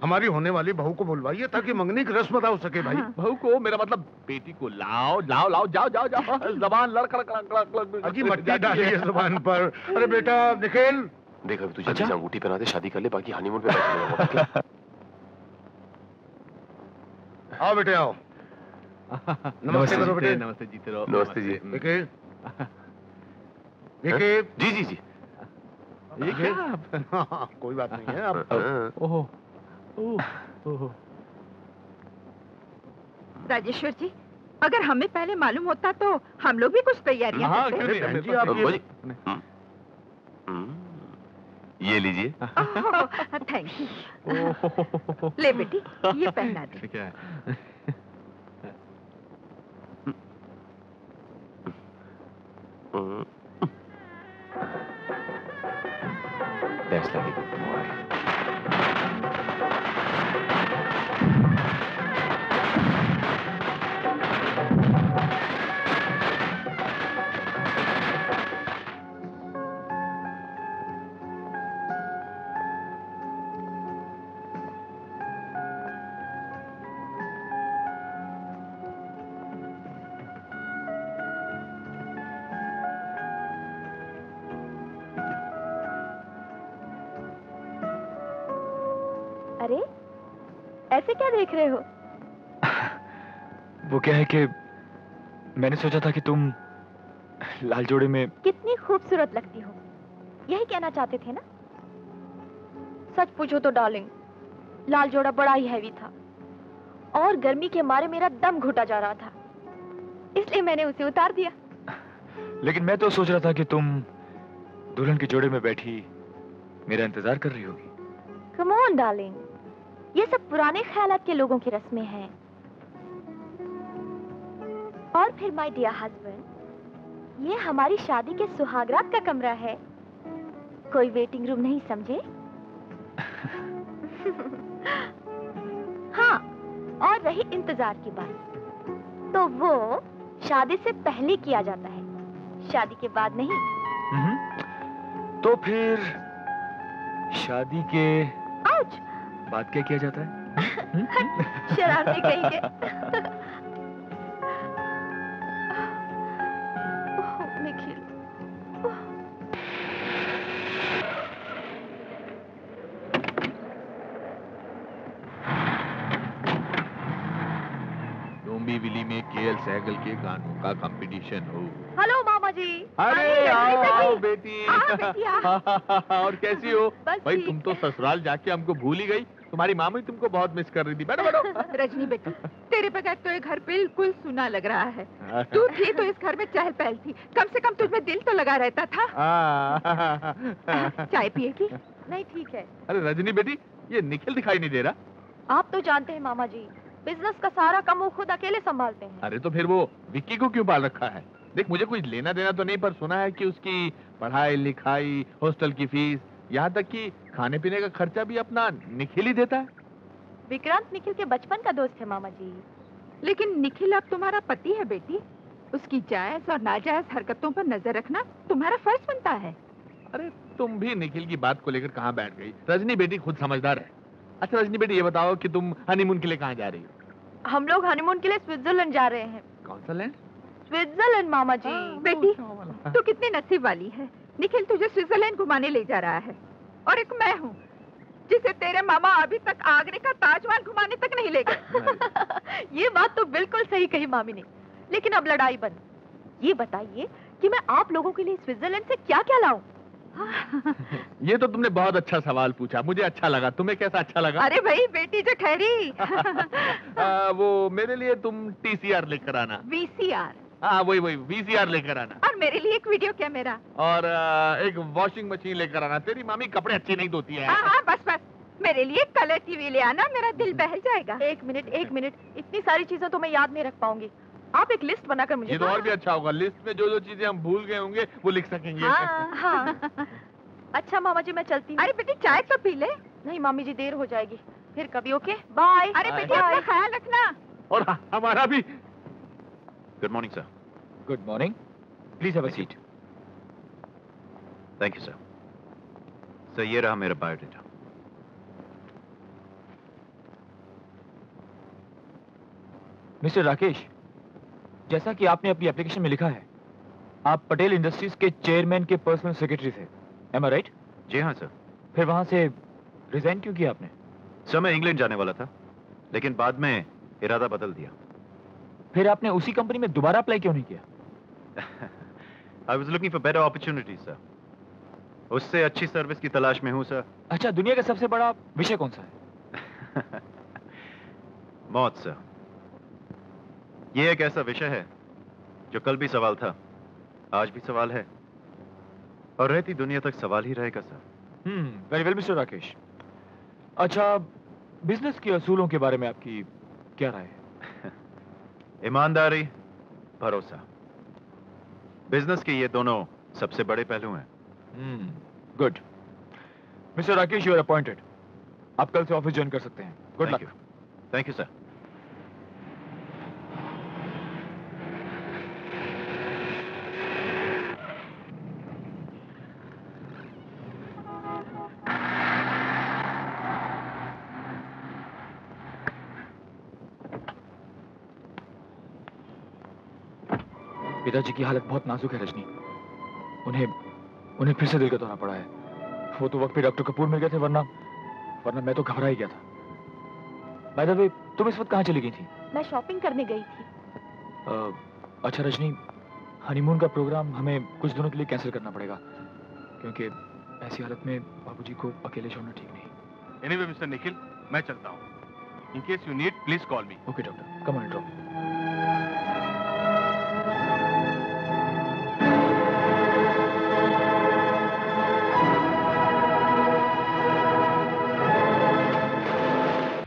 हमारी होने वाली बहू को बुलवाइए ताकि मंगनी की रस्म अदा हो सके। भाई बहू को, मेरा मतलब बेटी को लाओ लाओ लाओ, जाओ जाओ जाओ। जबान लड़खड़ अजी मट्टी डालिए जुबान पर। अरे बेटा निखिल, देख अभी तुझे अच्छा? अंगूठी पहना दे, शादी कर ले, बाकी हनीमून पे बैठ। आओ बेटे आओ। नमस्ते करो बेटे। नमस्ते, जीते रहो। नमस्ते जी। निखिल, जी जी जी। ये क्या? कोई बात नहीं है। अब ओहो ओहो। राजेश्वर जी, अगर हमें पहले मालूम होता तो हम लोग भी कुछ तैयारियां करते। ये लीजिए। Thank you. ले बेटी, ये पहना दे। क्या है? That's like a good boy. अरे ऐसे क्या देख रहे हो? वो क्या है कि मैंने सोचा था कि तुम लाल जोड़े में कितनी खूबसूरत लगती हो, यही कहना चाहते थे ना? सच पूछो तो डार्लिंग, लाल जोड़ा बड़ा ही हैवी था और गर्मी के मारे मेरा दम घुटा जा रहा था, इसलिए मैंने उसे उतार दिया। लेकिन मैं तो सोच रहा था कि तुम दुल्हन के जोड़े में बैठी मेरा इंतजार कर रही होगी। कम ऑन डार्लिंग, ये सब पुराने ख्यालात के लोगों की रस्में हैं। और फिर माय डियर हस्बैंड, ये हमारी शादी के सुहागरात का कमरा है। कोई वेटिंग रूम नहीं समझे? हाँ, और रही इंतजार की बात, तो वो शादी से पहले किया जाता है, शादी के बाद नहीं। तो फिर शादी के आउच! बाद क्या किया जाता है? शरारती कहेंगे। निखिल, डोंबी विली में केएल सहगल के गानों का कंपटीशन हो। हेलो मामा जी। अरे आओ बेटी। बेटिया। और कैसी हो? बस भाई ठीक तुम तो ससुराल जाके हमको भूल ही गई। तुम्हारी मामी तुमको बहुत मिस कर रही थी। बैठो बैठो। रजनी बेटी, तेरे बगैर तो ये घर बिल्कुल सुना लग रहा है। तू थी तो इस घर में चहल पहल थी, कम से कम तुझमें दिल तो लगा रहता था। चाय पिएगी? नहीं ठीक है। अरे रजनी बेटी, ये निखिल दिखाई नहीं दे रहा। आप तो जानते हैं मामा जी, बिजनेस का सारा काम वो खुद अकेले संभालते हैं। अरे तो फिर वो विक्की को क्यों पाल रखा है? देख, मुझे कुछ लेना देना तो नहीं, पर सुना है कि उसकी पढ़ाई लिखाई, हॉस्टल की फीस, यहाँ तक कि खाने पीने का खर्चा भी अपना निखिल ही देता है। विक्रांत निखिल के बचपन का दोस्त है मामा जी। लेकिन निखिल अब तुम्हारा पति है बेटी, उसकी जायज और नाजायज हरकतों पर नजर रखना तुम्हारा फर्ज बनता है। अरे तुम भी निखिल की बात को लेकर कहाँ बैठ गई? रजनी बेटी खुद समझदार है। अच्छा रजनी बेटी, ये बताओ कि तुम हनीमून के लिए कहाँ जा रही हो? हम लोग हनीमून के लिए स्विट्जरलैंड जा रहे हैं। कौन सा लैंड? स्विट्जरलैंड मामा जी। बेटी, तू कितनी नसीब वाली है, निखिल तुझे स्विट्जरलैंड घुमाने ले जा रहा है। और एक मैं हूँ जिसे तेरे मामा अभी तक आगरे का ताजमहल घुमाने तक नहीं ले गए। ये बात तो बिल्कुल सही कही मामी ने, लेकिन अब लड़ाई बंद। ये बताइए कि मैं आप लोगों के लिए स्विट्जरलैंड से क्या क्या लाऊं? ये तो तुमने बहुत अच्छा सवाल पूछा, मुझे अच्छा लगा। तुम्हें कैसा अच्छा लगा? अरे भाई बेटी जो ठहरी। वो मेरे लिए तुम टीसीआर लेकर आना। वीसीआर? हाँ वही वीसीआर लेकर आना। और मेरे लिए एक वीडियो कैमरा और एक वॉशिंग मशीन लेकर आना। तेरी मामी कपड़े अच्छे नहीं धोती है। हाँ बस बस, मेरे लिए कलर टीवी ले आना, मेरा दिल बहल जाएगा। एक मिनट, इतनी सारी चीजें तो मैं याद नहीं रख पाऊंगी। आप एक लिस्ट बनाकर मुझे। ये तो और भी अच्छा होगा, लिस्ट में जो जो चीजें हम भूल गए होंगे वो लिख सकेंगे। हाँ। अच्छा मामा जी, मैं चलती हूँ। अरे बेटी चाय तो पी ले। नहीं मामी जी, देर हो जाएगी। फिर कभी। Okay bye. अरे बेटी अपना ख्याल रखना। और हमारा भी। Good morning sir. Good morning, please have a seat. Thank you sir. Sir ये रहा मेरा बायोडेटा। मिस्टर राकेश, जैसा कि आपने अपनी एप्लीकेशन में लिखा है, आप पटेल इंडस्ट्रीज के चेयरमैन के पर्सनल सेक्रेटरी थे, एम आई राइट? जी हाँ सर। फिर वहां से रिजाइन क्यों किया आपने? सर मैं इंग्लैंड जाने वाला था, लेकिन बाद में इरादा बदल दिया। फिर आपने उसी कंपनी में दोबारा अप्लाई क्यों नहीं किया? I was looking for better opportunities, sir. उससे अच्छी सर्विस की तलाश में हूँ सर। अच्छा, दुनिया का सबसे बड़ा विषय कौन सा है? मौत सर। ये एक ऐसा विषय है जो कल भी सवाल था, आज भी सवाल है, और रहती दुनिया तक सवाल ही रहेगा sir. Very well mister Rakesh. अच्छा, बिजनेस के असूलों के बारे में आपकी क्या राय है? ईमानदारी, भरोसा, बिजनेस के ये दोनों सबसे बड़े पहलू हैं। Good. Mister Rakesh, you are appointed. आप कल से ऑफिस ज्वाइन कर सकते हैं। Good luck. Thank you sir. पिताजी की हालत बहुत नाजुक है रजनी। उन्हें फिर से दिल का दौरा पड़ा है। वो तो वक्त पे डॉक्टर कपूर मिल गए थे, वरना मैं तो घबरा ही गया था। बाय द वे, तुम इस वक्त कहाँ चली गई थी? मैं शॉपिंग करने गई थी। अच्छा रजनी, हनीमून का प्रोग्राम हमें कुछ दिनों के लिए कैंसिल करना पड़ेगा, क्योंकि ऐसी हालत में बाबूजी को अकेले छोड़ना ठीक नहीं। एनीवे मिस्टर निखिल, मैं चलता हूँ। In case you need please call me. Okay doctor, come on drop.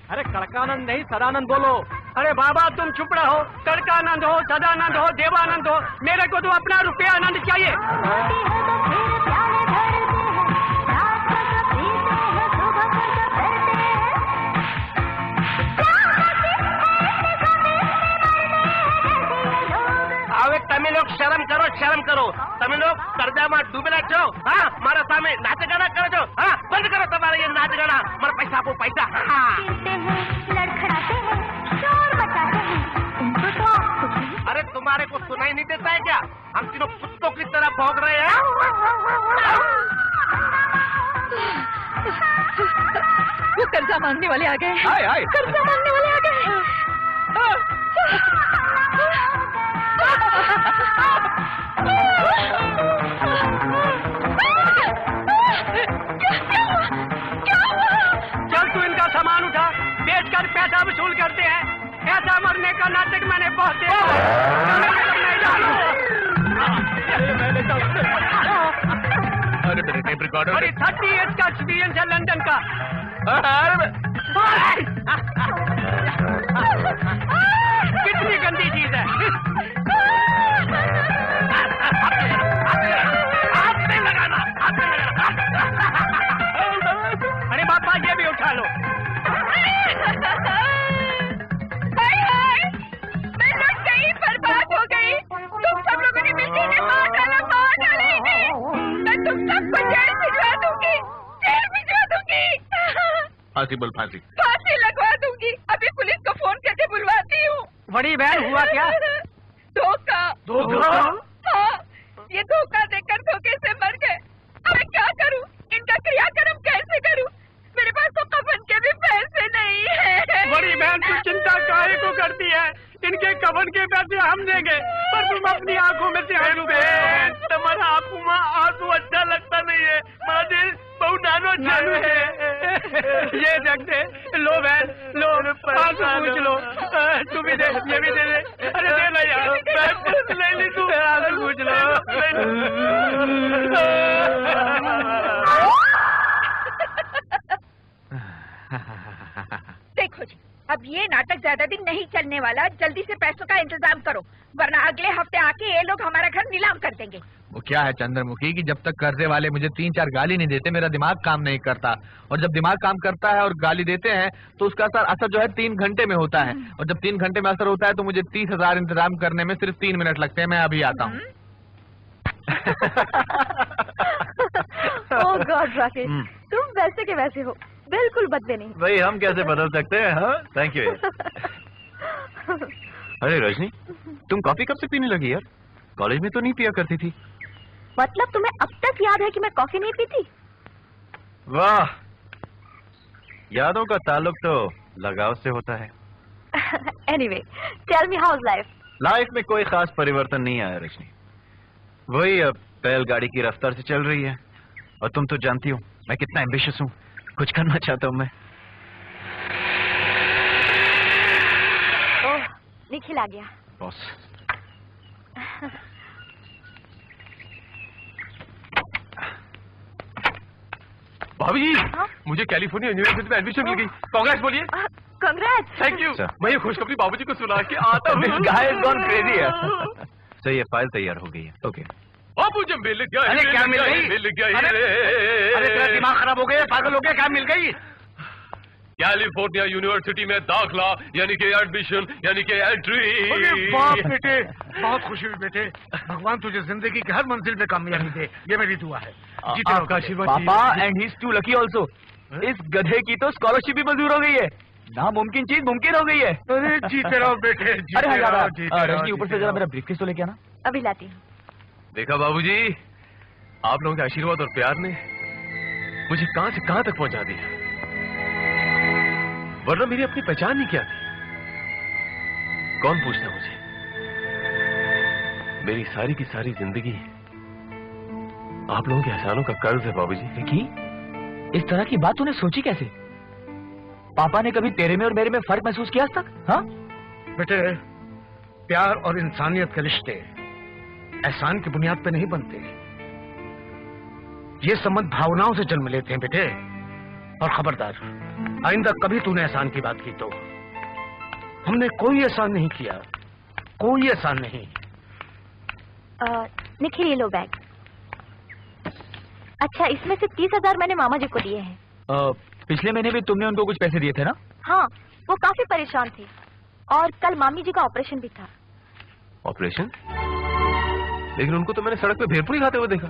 अरे कड़कानंद नहीं सदानंद बोलो। अरे बाबा तुम चुप रहो। कड़कानंद हो, सदानंद हो, देवानंद हो, मेरे को तो अपना रुपया आनंद चाहिए। तमिल लोग शर्म करो तमिल लोग कर्जा में डूबेला छो हाँ मारा सामने नाच गाना करो छो हाँ बंद करो तुम्हारा ये नाच गाना मारा पैसा को पैसा हाँ लड़खड़ाते हैं शोर मचाते हैं उनको तो आप अरे तुम्हारे को सुनाई नहीं देता है क्या हम तीनों कुत्तों की तरह भौंक रहे हैं वो कर्जा मांगने वाले आ गए कर्जा मांगने वाले आ गए चल तू इनका सामान उठा बेचकर पैसा वसूल करते हैं ऐसा मरने का नाटक मैंने बहुत देखा अरे मेरे टेप रिकॉर्डर 30 इयर्स का एक्सपीरियंस है लंदन का कितनी गंदी चीज है हाथ नहीं लगाना अरे बापा ये भी उठा लो मैं लग गई बर्बाद हो गई तुम सब लोगों ने मिलकर इन्हें मार डाला मैं तुम सबको जेल भिजवा दूंगी फांसी बोल फांसी लगवा दूंगी अभी पुलिस को फोन करके बुलवाती हूँ बड़ी बहन हुआ क्या धोखा हाँ ये धोखा देकर धोखे से मर गए अब मैं क्या करूँ इनका क्रियाक्रम कैसे करूँ मेरे पास तो कफन के भी पैसे नहीं है बड़ी बहन तू चिंता काहे को करती है इनके कफन के पैसे हम देंगे पर तुम अपनी आंखों में से तुम्हारा आंखों में आंसू अच्छा लगता नहीं है माँ बहुत नानो चालू है ये देखते लो बहन लो आंसू पूछ लो तू भी दे ये भी दे दे अरे दे ना यार ले ली तू आंसू पूछ लो देखो जी अब ये नाटक ज्यादा दिन नहीं चलने वाला जल्दी से पैसों का इंतजाम करो वरना अगले हफ्ते आके ये लोग हमारा घर नीलाम कर देंगे वो क्या है चंद्रमुखी कि जब तक कर्जे वाले मुझे 3-4 गाली नहीं देते मेरा दिमाग काम नहीं करता और जब दिमाग काम करता है और गाली देते हैं तो उसका असर जो है 3 घंटे में होता है और जब 3 घंटे में असर होता है तो मुझे 30,000 इंतजाम करने में सिर्फ 3 मिनट लगते हैं मैं अभी आता हूँ ओह गॉड राकेश तुम वैसे के वैसे हो बिल्कुल बदले नहीं भाई हम कैसे बदल सकते हैं हाँ थैंक यू अरे रजनी तुम कॉफी कब से पीने लगी यार कॉलेज में तो नहीं पिया करती थी मतलब तुम्हें अब तक याद है कि मैं कॉफी नहीं पीती वाह यादों का ताल्लुक तो लगाव से होता है anyway tell me how is life में कोई खास परिवर्तन नहीं आया रजनी वही अब बैलगाड़ी की रफ्तार से चल रही है और तुम तो जानती हो मैं कितना एम्बिशियस हूँ कुछ करना चाहता हूँ मैं ओह निखिल आ गया बॉस भाभी जी मुझे कैलिफोर्निया यूनिवर्सिटी में एडमिशन मिल गई कांग्रेस बोलिए कांग्रेस थैंक यू मैं ये खुशखबरी बाबूजी को सुना के आता हूँ सो ये फाइल तैयार हो गई है ओके बाबू जी मिल गया अरे क्या मिल गई अरे तेरा दिमाग खराब हो गया पागल हो गया क्या मिल गई कैलिफोर्निया यूनिवर्सिटी में दाखला यानी कि एडमिशन यानी कि एंट्री बाप बेटे बहुत खुशी हुई बेटे भगवान तुझे जिंदगी की हर मंजिल पे कामयाबी दे ये मेरी दुआ है आपका आशीर्वाद पापा and he is too lucky also इस गधे की तो स्कॉलरशिप भी मंजूर हो गई है नामुमकिन चीज मुमकिन हो गई है अरे जीते रहो बेटे अरे रजनी ऊपर से जरा मेरा ब्रीफकेस तो लेके आना अभी लाती हूँ देखा बाबूजी आप लोगों के आशीर्वाद और प्यार ने मुझे कहां से कहां तक पहुंचा दिया वरना मेरी अपनी पहचान ही क्या थी कौन पूछता मुझे मेरी सारी की सारी जिंदगी आप लोगों के एहसानों का कर्ज है बाबूजी विकी इस तरह की बात तूने सोची कैसे पापा ने कभी तेरे में और मेरे में फर्क महसूस किया आज तक हाँ बेटे प्यार और इंसानियत के रिश्ते एहसान की बुनियाद पे नहीं बनते ये संबंध भावनाओं से जन्म लेते हैं बेटे और खबरदार आइंदा कभी तूने एहसान की बात की तो हमने कोई एहसान नहीं किया कोई एहसान नहीं निखिल ये लो बैग अच्छा इसमें से 30,000 मैंने मामा जी को दिए हैं पिछले महीने भी तुमने उनको कुछ पैसे दिए थे ना हाँ वो काफी परेशान थे और कल मामी जी का ऑपरेशन भी था ऑपरेशन लेकिन उनको तो मैंने सड़क पे भेलपुरी खाते हुए देखा,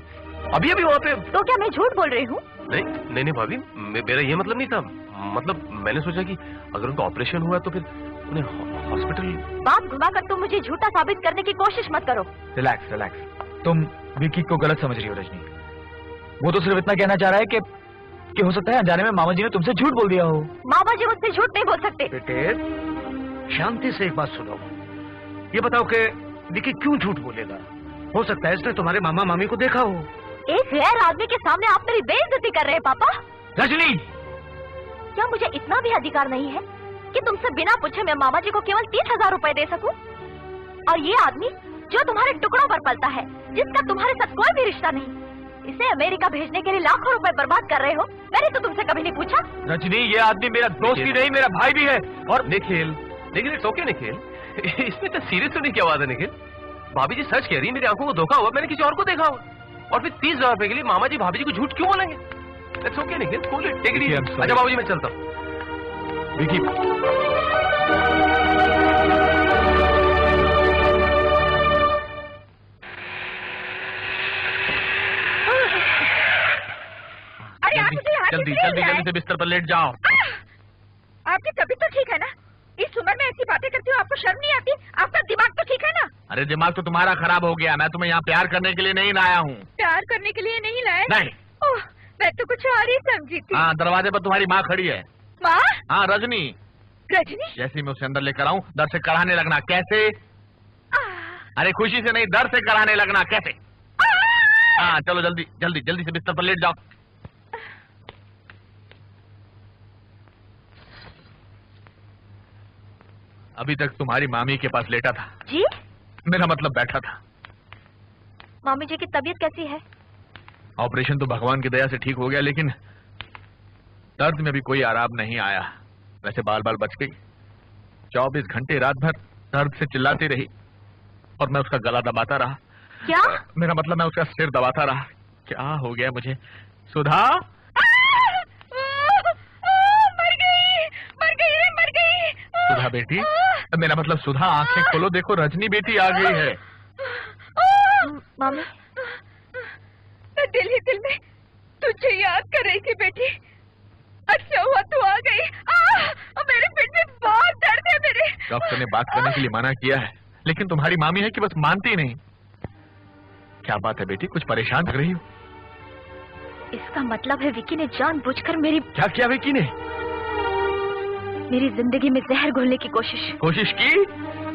अभी अभी वहाँ पे। तो क्या मैं झूठ बोल रही हूँ? नहीं भाभी, मेरा ये मतलब नहीं था। मतलब मैंने सोचा कि अगर उनका ऑपरेशन हुआ तो फिर उन्हें हॉस्पिटल। बात घुमाकर तुम मुझे झूठा साबित करने की कोशिश मत करो। रिलैक्स रिलैक्स, तुम विकी को गलत समझ रही हो रजनी। वो तो सिर्फ इतना कहना चाह रहा है कि हो सकता है अनजाने में मामा जी ने तुमसे झूठ बोल दिया हो। मामा जी मुझसे झूठ नहीं बोल सकते। बेटे शांति से एक बात सुनो, ये बताओ कि विकी क्यों झूठ बोलेगा? हो सकता है इसने तुम्हारे मामा मामी को देखा हो। एक गैर आदमी के सामने आप मेरी बेइज्जती कर रहे हैं पापा। रजनी, क्या मुझे इतना भी अधिकार नहीं है कि तुमसे बिना पूछे मैं मामा जी को केवल 30,000 रुपए दे सकूं? और ये आदमी जो तुम्हारे टुकड़ों पर पलता है, जिसका तुम्हारे साथ कोई भी रिश्ता नहीं, इसे अमेरिका भेजने के लिए लाखों रुपए बर्बाद कर रहे हो। मैंने तो तुमसे कभी नहीं पूछा। रजनी, ये आदमी मेरा दोस्त ही नहीं, मेरा भाई भी है। और निखिल, लेकिन इट्स ओके निखिल, इसमें तो सीरियस होने की आवाज है निखिल। भाभी जी सच कह रही, मेरी आंखों को धोखा हुआ, मैंने किसी और को देखा हुआ। और फिर 30,000 रुपए के लिए मामा जी भाभी जी को झूठ क्यों बोलेंगे? It's okay Nikhil, cool it, take it easy. अच्छा बाबूजी, मैं चलता हूँ। विकी, जल्दी से बिस्तर पर लेट जाओ। आपकी तबीयत तो ठीक है ना? इस उम्र में ऐसी बातें करती हो, आपको शर्म नहीं आती? आपका दिमाग तो ठीक है ना? अरे दिमाग तो तुम्हारा खराब हो गया। मैं तुम्हें यहाँ प्यार करने के लिए नहीं लाया हूँ। प्यार करने के लिए नहीं लाया? नहीं। ओह, मैं तो कुछ और ही समझी थी। हाँ, दरवाजे पर तुम्हारी माँ खड़ी है। माँ? हाँ, रजनी। रजनी? जैसे मैं उसे अंदर लेकर आऊँ, दर से कराने लगना। कैसे? अरे खुशी से नहीं, दर से कराने लगना। कैसे? हाँ, चलो जल्दी से बिस्तर पर लेट जाओ। अभी तक तुम्हारी मामी के पास लेटा था। जी? मेरा मतलब बैठा था। मामी जी की तबीयत कैसी है? ऑपरेशन तो भगवान की दया से ठीक हो गया, लेकिन दर्द में भी कोई आराम नहीं आया। वैसे बाल बच गई। 24 घंटे रात भर दर्द से चिल्लाती रही और मैं उसका गला दबाता रहा। क्या? मेरा मतलब मैं उसका सिर दबाता रहा। क्या हो गया मुझे? सुधा? मर गई। सुधा बेटी, मेरा मतलब सुधा, आंखें खोलो, देखो रजनी बेटी आ गई है। मामी, मैं दिल ही दिल में तुझे याद कर रही थी बेटी। अच्छा हुआ तू आ गई। मेरे पेट में बहुत दर्द है मेरे। डॉक्टर ने बात करने के लिए मना किया है, लेकिन तुम्हारी मामी है कि बस मानती नहीं। क्या बात है बेटी, कुछ परेशान लग रही हो? इसका मतलब है विकी ने जानबूझकर मेरी। क्या किया विकी ने? मेरी जिंदगी में जहर घोलने की कोशिश की?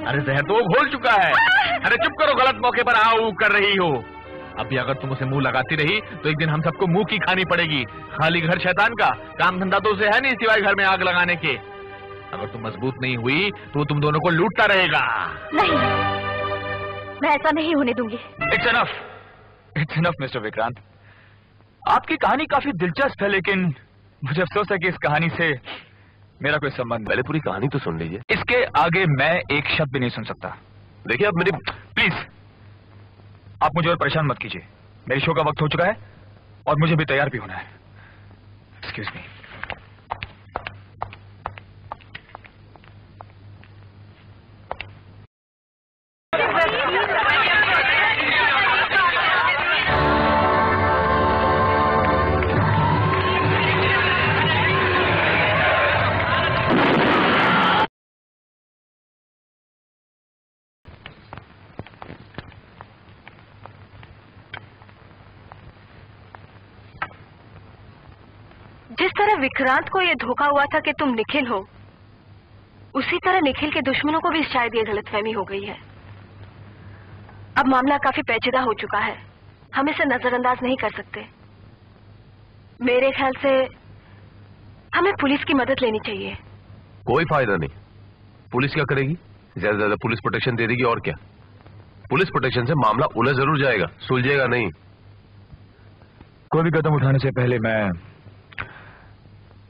अरे जहर तो वो घोल चुका है। अरे चुप करो, गलत मौके पर आओ कर रही हो। अभी अगर तुम उसे मुंह लगाती रही तो एक दिन हम सबको मुंह की खानी पड़ेगी। खाली घर शैतान का, काम धंधा तो उसे है नहीं सिवाय घर में आग लगाने के। अगर तुम मजबूत नहीं हुई तो तुम दोनों को लूटता रहेगा। नहीं, मैं ऐसा नहीं होने दूंगी। It's enough mister Vikrant. आपकी कहानी काफी दिलचस्प है, लेकिन मुझे अफसोस है कि इस कहानी से मेरा कोई संबंध। पहले पूरी कहानी तो सुन लीजिए। इसके आगे मैं एक शब्द भी नहीं सुन सकता। देखिए आप मेरी प्लीज, आप मुझे और परेशान मत कीजिए। मेरे शो का वक्त हो चुका है और मुझे भी तैयार भी होना है। Excuse me. जिस तरह विक्रांत को ये धोखा हुआ था कि तुम निखिल हो, उसी तरह निखिल के दुश्मनों को भी शायद ये गलतफहमी हो गई है। अब मामला काफी पेचीदा हो चुका है, हम इसे नजरअंदाज नहीं कर सकते। मेरे ख्याल से हमें पुलिस की मदद लेनी चाहिए। कोई फायदा नहीं। पुलिस क्या करेगी? ज्यादा से ज्यादा पुलिस प्रोटेक्शन दे देगी और क्या। पुलिस प्रोटेक्शन से मामला उलझ जरूर जाएगा, सुलझेगा नहीं। कोई भी कदम उठाने से पहले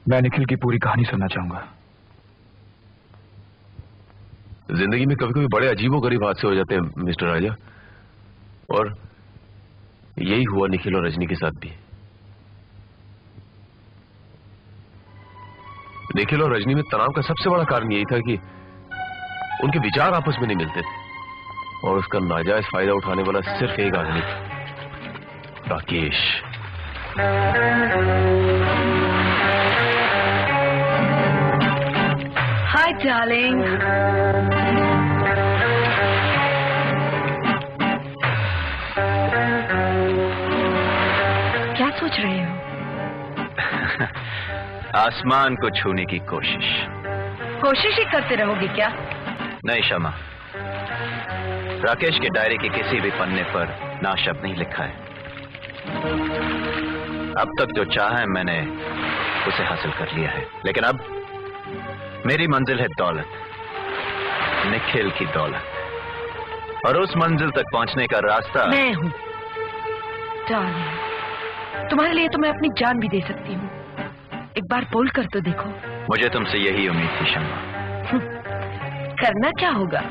मैं निखिल की पूरी कहानी सुनना चाहूंगा। जिंदगी में कभी कभी बड़े अजीबोगरीब हादसे हो जाते हैं मिस्टर राजा, और यही हुआ निखिल और रजनी के साथ भी। निखिल और रजनी में तनाव का सबसे बड़ा कारण यही था कि उनके विचार आपस में नहीं मिलते थे। और उसका नाजायज फायदा उठाने वाला सिर्फ एक आदमी, राकेश। Hi darling. क्या सोच रहे हो? आसमान को छूने की कोशिश। कोशिश ही करते रहोगे क्या? नहीं शमा, राकेश के डायरी के किसी भी पन्ने पर ना शब्द नहीं लिखा है। अब तक जो चाहा है मैंने उसे हासिल कर लिया है, लेकिन अब मेरी मंजिल है दौलत, निखिल की दौलत, और उस मंजिल तक पहुंचने का रास्ता मैं हूं डार्लिंग। तुम्हारे लिए तो मैं अपनी जान भी दे सकती हूँ। एक बार बोल कर तो देखो। मुझे तुमसे यही उम्मीद थी शम्मा। करना क्या होगा?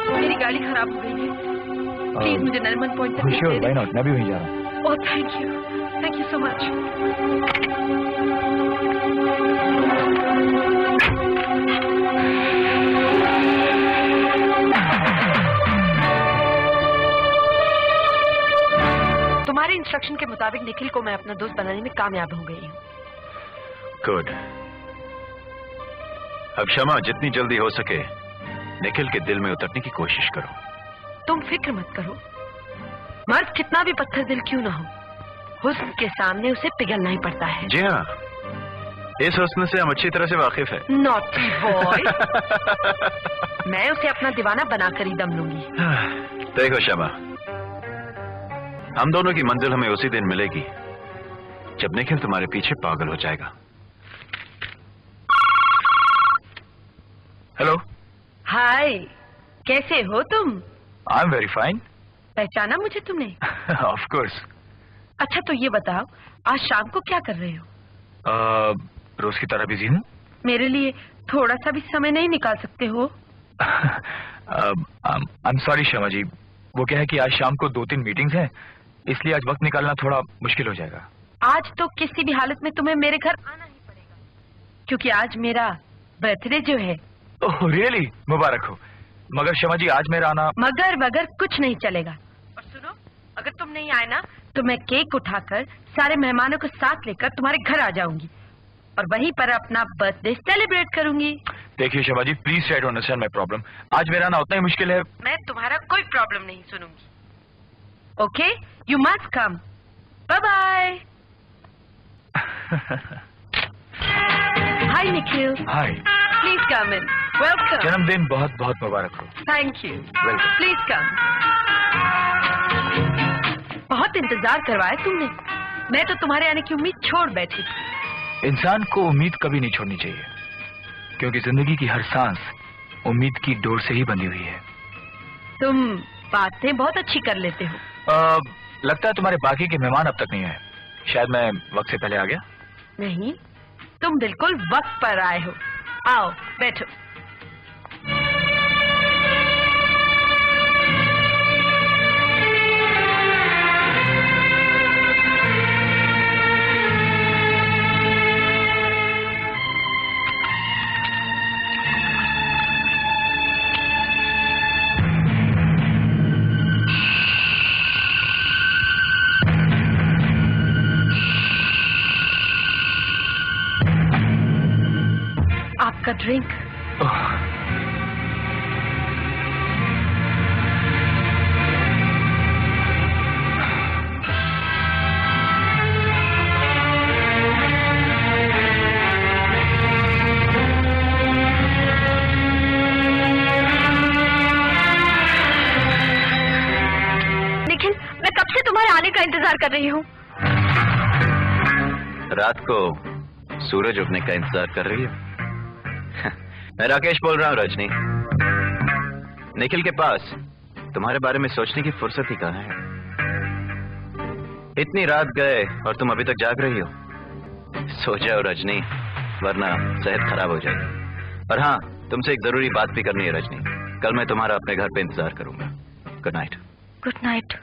मेरी गाड़ी खराब हो गई है, प्लीज मुझे नरीमन पॉइंट तक श्योर, व्हाई नॉट, मैं भी वहीं जा रहा हूँ। Oh thank you so much. तुम्हारे इंस्ट्रक्शन के मुताबिक निखिल को मैं अपना दोस्त बनाने में कामयाब हो गई हूँ। गुड। अब शमा, जितनी जल्दी हो सके निखिल के दिल में उतरने की कोशिश करो। तुम फिक्र मत करो, मर्द कितना भी पत्थर दिल क्यों ना हो, हुस्न के सामने उसे पिघलना ही पड़ता है। जी हाँ, इस हुस्न से हम अच्छी तरह से वाकिफ है। Naughty boy. मैं उसे अपना दीवाना बनाकर ही दम लूंगी। देखो शमा, हम दोनों की मंजिल हमें उसी दिन मिलेगी जब निखिल तुम्हारे पीछे पागल हो जाएगा। हेलो। हाय, कैसे हो तुम? I am very fine. पहचाना मुझे तुमने? Of course. अच्छा तो ये बताओ, आज शाम को क्या कर रहे हो? रोज की तरह बिजी हूँ। मेरे लिए थोड़ा सा भी समय नहीं निकाल सकते हो? आई एम सॉरी शमा जी, वो क्या है कि आज शाम को 2-3 मीटिंग्स हैं, इसलिए आज वक्त निकालना थोड़ा मुश्किल हो जाएगा। आज तो किसी भी हालत में तुम्हें मेरे घर आना ही पड़ेगा, क्योंकि आज मेरा बर्थडे जो है। Oh really? मुबारक हो। मगर शमा जी, आज मेरा आना मगर वगर कुछ नहीं चलेगा। और सुनो, अगर तुम नहीं आए ना तो मैं केक उठाकर सारे मेहमानों को साथ लेकर तुम्हारे घर आ जाऊंगी और वहीं पर अपना बर्थडे सेलिब्रेट करूंगी। देखिए Shama ji, please try to understand my problem. आज मेरा आना उतना ही मुश्किल है। मैं तुम्हारा कोई प्रॉब्लम नहीं सुनूंगी। Okay, you must come. Bye bye. Hi Nikhil. Hi. Please come in. Welcome. जन्मदिन बहुत बहुत मुबारक हो। Thank you. Welcome. Please come. बहुत इंतजार करवाया तुमने, मैं तो तुम्हारे आने की उम्मीद छोड़ बैठी थी। इंसान को उम्मीद कभी नहीं छोड़नी चाहिए, क्योंकि जिंदगी की हर सांस उम्मीद की डोर से ही बंधी हुई है। तुम बातें बहुत अच्छी कर लेते हो। लगता है तुम्हारे बाकी के मेहमान अब तक नहीं आए। शायद मैं वक्त से पहले आ गया। नहीं, तुम बिल्कुल वक्त पर आए हो। आओ बैठो। आपका ड्रिंक। निखिल, मैं कब से तुम्हारे आने का इंतजार कर रही हूँ। रात को सूरज उगने का इंतजार कर रही है। मैं राकेश बोल रहा हूँ रजनी। निखिल के पास तुम्हारे बारे में सोचने की फुर्सत ही कहाँ है। इतनी रात गए और तुम अभी तक जाग रही हो। सो जाओ रजनी, वरना सेहत खराब हो जाएगी। और हाँ, तुमसे एक जरूरी बात भी करनी है रजनी। कल मैं तुम्हारा अपने घर पे इंतजार करूंगा। Good night. Good night.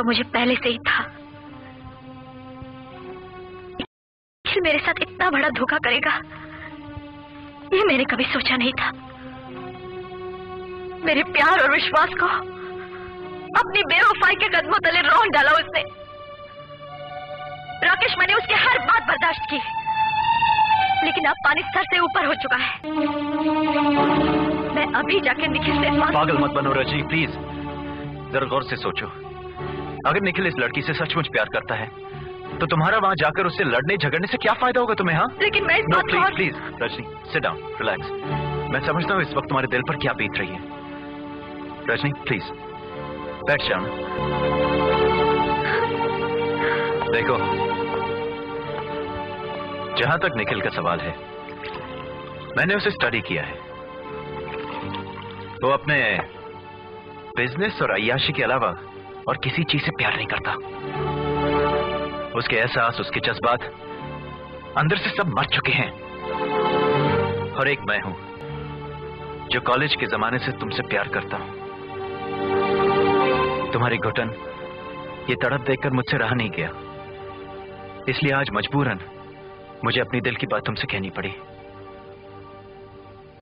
मुझे पहले से ही था कि मेरे साथ इतना बड़ा धोखा करेगा, ये मैंने कभी सोचा नहीं था। मेरे प्यार और विश्वास को अपनी बेवफाई के कदमों तले रौंद डाला उसने। राकेश, मैंने उसकी हर बात बर्दाश्त की, लेकिन अब पानी सर से ऊपर हो चुका है। मैं अभी जाके निखिल से पागल मत बनो रजनी, प्लीज जरा गौर से सोचो। अगर निखिल इस लड़की से सचमुच प्यार करता है तो तुम्हारा वहां जाकर उससे लड़ने झगड़ने से क्या फायदा होगा तुम्हें? हाँ, लेकिन मैं no please please Rajni, sit down, relax. मैं समझता हूँ इस वक्त तुम्हारे दिल पर क्या बीत रही है। रजनी प्लीज बैठ जाओ। देखो, जहां तक निखिल का सवाल है, मैंने उसे स्टडी किया है। वो अपने बिजनेस और अय्याशी के अलावा और किसी चीज से प्यार नहीं करता। उसके एहसास, उसके जज्बात अंदर से सब मर चुके हैं। और एक मैं हूं जो कॉलेज के जमाने से तुमसे प्यार करता हूं। तुम्हारी घुटन, ये तड़प देखकर मुझसे रहा नहीं गया, इसलिए आज मजबूरन मुझे अपनी दिल की बात तुमसे कहनी पड़ी।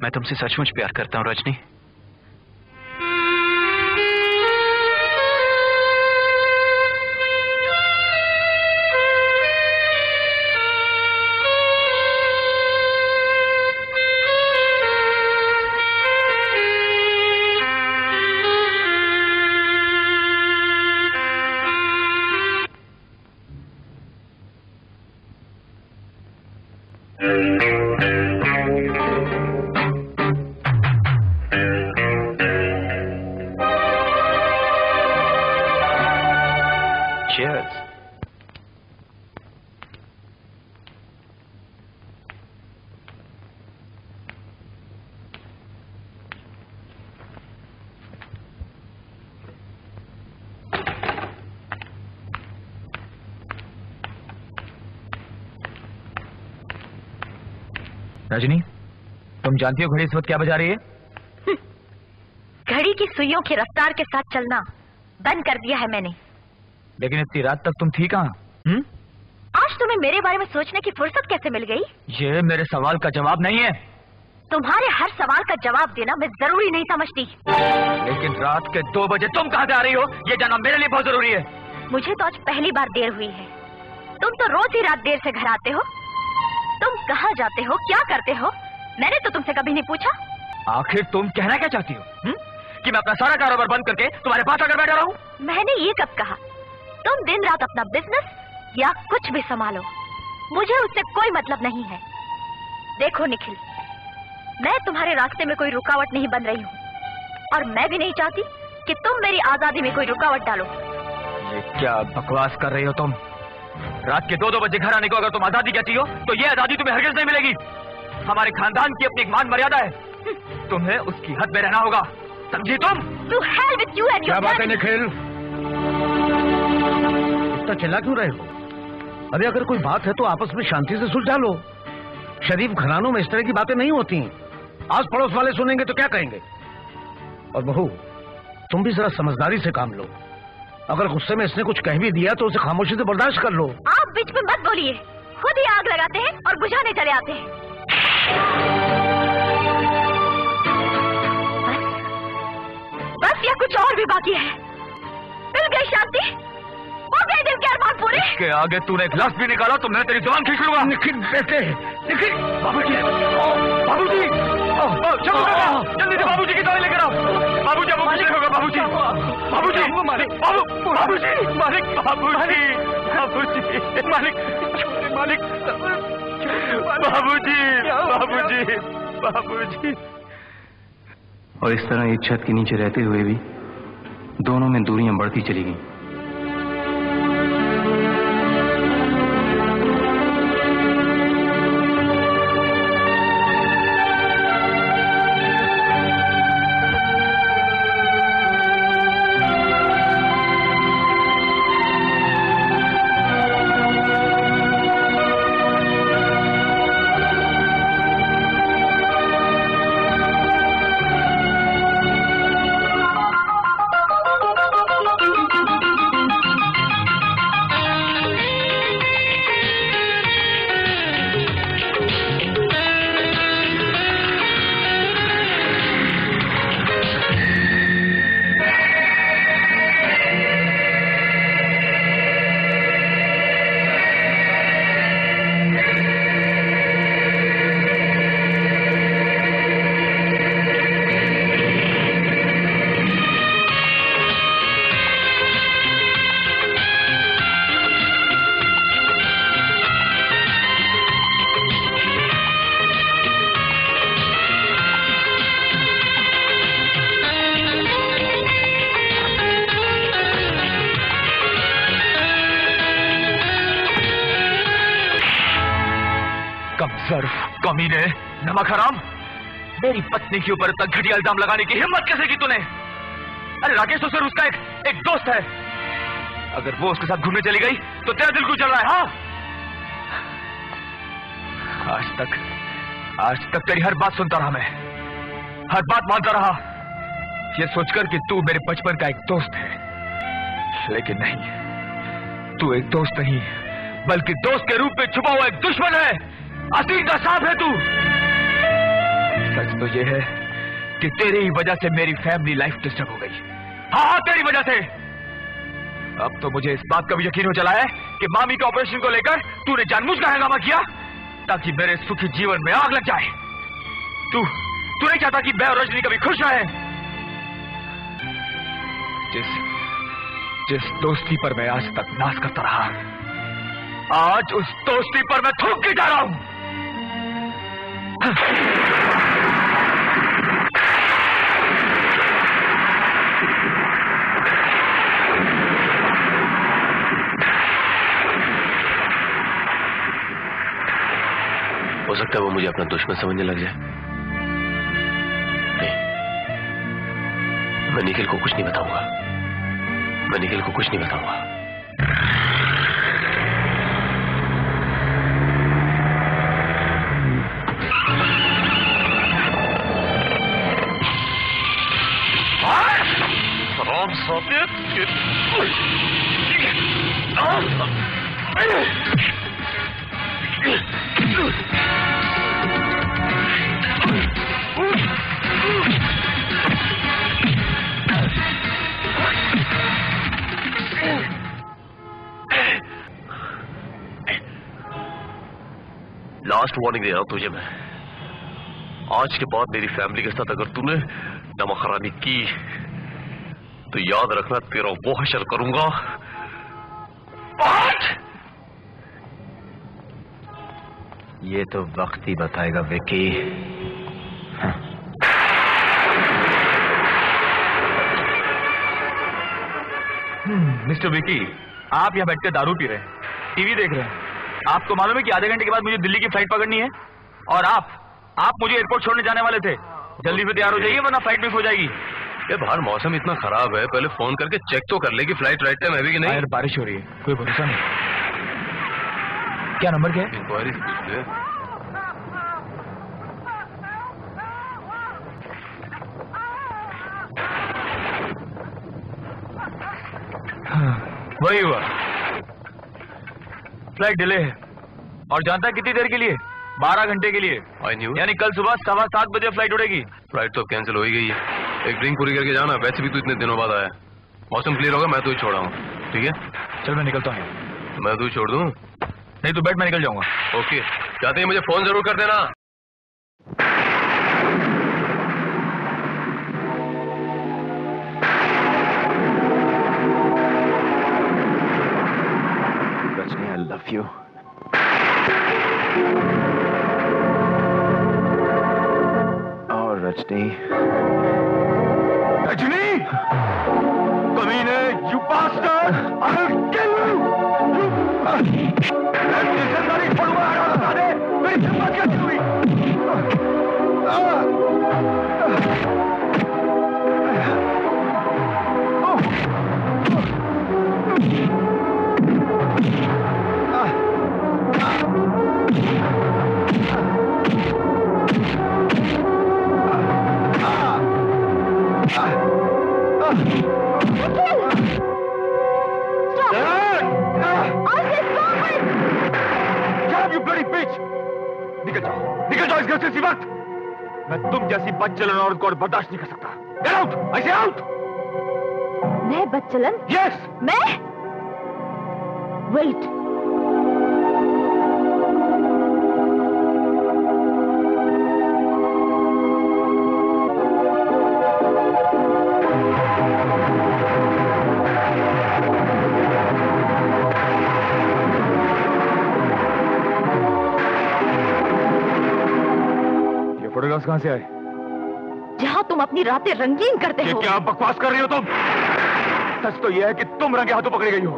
मैं तुमसे सचमुच प्यार करता हूं रजनी। रजनी, तुम जानती हो घड़ी इस वक्त क्या बजा रही है? घड़ी की सुइयों की रफ्तार के साथ चलना बंद कर दिया है मैंने। लेकिन इतनी रात तक तुम थी कहाँ? आज तुम्हें मेरे बारे में सोचने की फुर्सत कैसे मिल गई? ये मेरे सवाल का जवाब नहीं है। तुम्हारे हर सवाल का जवाब देना मैं जरूरी नहीं समझती। लेकिन रात के 2 बजे तुम कहाँ जा रही हो, ये जानना मेरे लिए बहुत जरूरी है। मुझे तो आज पहली बार देर हुई है। तुम तो रोज ही रात देर से घर आते हो। तुम कहाँ जाते हो, क्या करते हो, मैंने तो तुमसे कभी नहीं पूछा। आखिर तुम कहना क्या चाहती हो? कि मैं अपना सारा कारोबार बंद करके तुम्हारे पास आकर बैठा रहूं? मैंने ये कब कहा? तुम दिन रात अपना बिजनेस या कुछ भी संभालो, मुझे उससे कोई मतलब नहीं है। देखो निखिल, मैं तुम्हारे रास्ते में कोई रुकावट नहीं बन रही हूँ, और मैं भी नहीं चाहती कि तुम मेरी आजादी में कोई रुकावट डालो। ये क्या बकवास कर रही हो तुम? रात के 2-2 बजे घर आने को अगर तुम आजादी कहती हो तो ये आजादी तुम्हें हरगिज नहीं मिलेगी। हमारे खानदान की अपनी एक मान मर्यादा है, तुम्हें उसकी हद में रहना होगा, समझी तुम? To hell with you and your क्या बात है daddy. निखिल, इतना चिल्ला क्यों रहे हो? अरे अगर कोई बात है तो आपस में शांति से सुलझा लो। शरीफ घरानों में इस तरह की बातें नहीं होती। आस पड़ोस वाले सुनेंगे तो क्या कहेंगे? और बहू, तुम भी जरा समझदारी से काम लो। अगर गुस्से में इसने कुछ कह भी दिया तो उसे खामोशी से बर्दाश्त कर लो। आप बीच में मत बोलिए, खुद ही आग लगाते हैं और बुझाने चले आते हैं। बस या कुछ और भी बाकी है? मिल गई शांति, हो गए दिल के अरमान पूरे। इसके आगे तूने एक लाश भी निकाला तो मैं तेरी जुबान खींच लूंगा। निखिल बेटे, निखिल। बाबूजी, बाबूजी, चलो जल्दी से बाबूजी की दवाई लेकर आओ। बाबूजी अब कुछ नहीं होगा। बाबूजी, बाबूजी, मालिक, बाबूजी, मालिक, बाबूजी, बाबूजी, मालिक, मालिक, बाबूजी, बाबूजी, बाबूजी। और इस तरह एक छत के नीचे रहते हुए भी दोनों में दूरियां बढ़ती चली गईं। कमीने, नमक हराम, मेरी पत्नी के ऊपर तक घटिया इल्जाम लगाने की हिम्मत कैसे की तूने? अरे राकेश तो सिर्फ उसका एक दोस्त है। अगर वो उसके साथ घूमने चली गई तो तेरा दिल क्यों चल रहा है? हाँ, आज तक तेरी हर बात सुनता रहा मैं, हर बात मानता रहा, ये सोचकर कि तू मेरे बचपन का एक दोस्त है। लेकिन नहीं, तू एक दोस्त नहीं बल्कि दोस्त के रूप में छुपा हुआ एक दुश्मन है, असीम का सांप है तू। सच तो ये है कि तेरी ही वजह से मेरी फैमिली लाइफ डिस्टर्ब हो गई। हाँ, तेरी वजह से। अब तो मुझे इस बात का भी यकीन हो चला है कि मामी के ऑपरेशन को लेकर तूने जानबूझकर हंगामा किया ताकि मेरे सुखी जीवन में आग लग जाए। तू नहीं चाहता कि मैं और रजनी कभी खुश रहे। जिस दोस्ती पर मैं आज तक नाज करता रहा, आज उस दोस्ती पर मैं थूक के जा रहा हूं। हो सकता है वो मुझे अपना दुश्मन समझने लग जाए। नहीं, मैं निखिल को कुछ नहीं बताऊंगा, मैं निखिल को कुछ नहीं बताऊंगा। लास्ट वार्निंग दे रहा हूं तुझे मैं। आज के बाद मेरी फैमिली के साथ अगर तूने नमखरानी की तो याद रखना तेरा वो हशर करूंगा। ये तो वक्त ही बताएगा विकी। मिस्टर विकी, आप यहाँ बैठकर दारू पी रहे हैं, टीवी देख रहे हैं। आपको मालूम है कि आधे घंटे के बाद मुझे दिल्ली की फ्लाइट पकड़नी है, और आप मुझे एयरपोर्ट छोड़ने जाने वाले थे। जल्दी से तैयार हो जाइए वरना फ्लाइट मिस हो जाएगी। ये बाहर मौसम इतना खराब है, पहले फोन करके चेक तो कर ले कि फ्लाइट राइट टाइम है भी कि नहीं। यार बारिश हो रही है, कोई भरोसा नहीं। क्या नंबर क्या है? इंक्वायरी से पूछ ले। वही हुआ, फ्लाइट डिले है। और जानता है कितनी देर के लिए? 12 घंटे के लिए। यानी कल सुबह 7:15 बजे फ्लाइट उड़ेगी। फ्लाइट तो कैंसिल हो ही गई है। एक ड्रिंक पूरी करके जाना, वैसे भी तू इतने दिनों बाद आया। मौसम क्लियर होगा मैं तो ही छोड़ा हूँ, ठीक है? चल मैं निकलता हूँ। मैं तो ही छोड़ दूँ? नहीं तो बैठ, मैं निकल जाऊंगा। ओके, जाते ही मुझे फोन जरूर कर देना। Rajni, I love you. और रजनी, कमीने, you bastard! I'll kill you! मेरी हिम्मत कैसे हुई? निकल जाओ इस घर से इसी वक्त। मैं तुम जैसी बदचलन औरत को और बर्दाश्त नहीं कर सकता। Get out! I say out! मैं बदचलन? Yes! मैं? Wait! फोटोग्राफ्स कहां से आए? जहां तुम अपनी रातें रंगीन करते हो। क्या बकवास कर रही हो तुम? सच तो यह है कि तुम रंगे हाथों पकड़ी गई हो।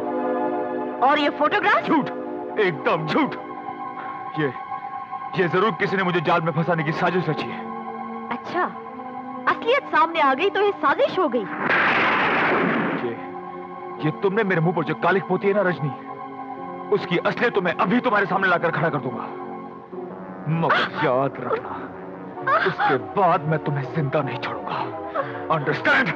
और ये फोटोग्राफ? झूठ, एकदम झूठ। ये जरूर किसी ने मुझे जाल में फंसाने की साजिश रची है। अच्छा, असलियत सामने आ गई तो ये साजिश हो गई। ये तुमने मेरे मुंह पर जो कालिख पोती है ना रजनी, उसकी असलियत तो मैं अभी तुम्हारे सामने लाकर खड़ा कर दूंगा। मगर याद रखना, उसके बाद मैं तुम्हें जिंदा नहीं छोड़ूंगा। अंडरस्टैंड?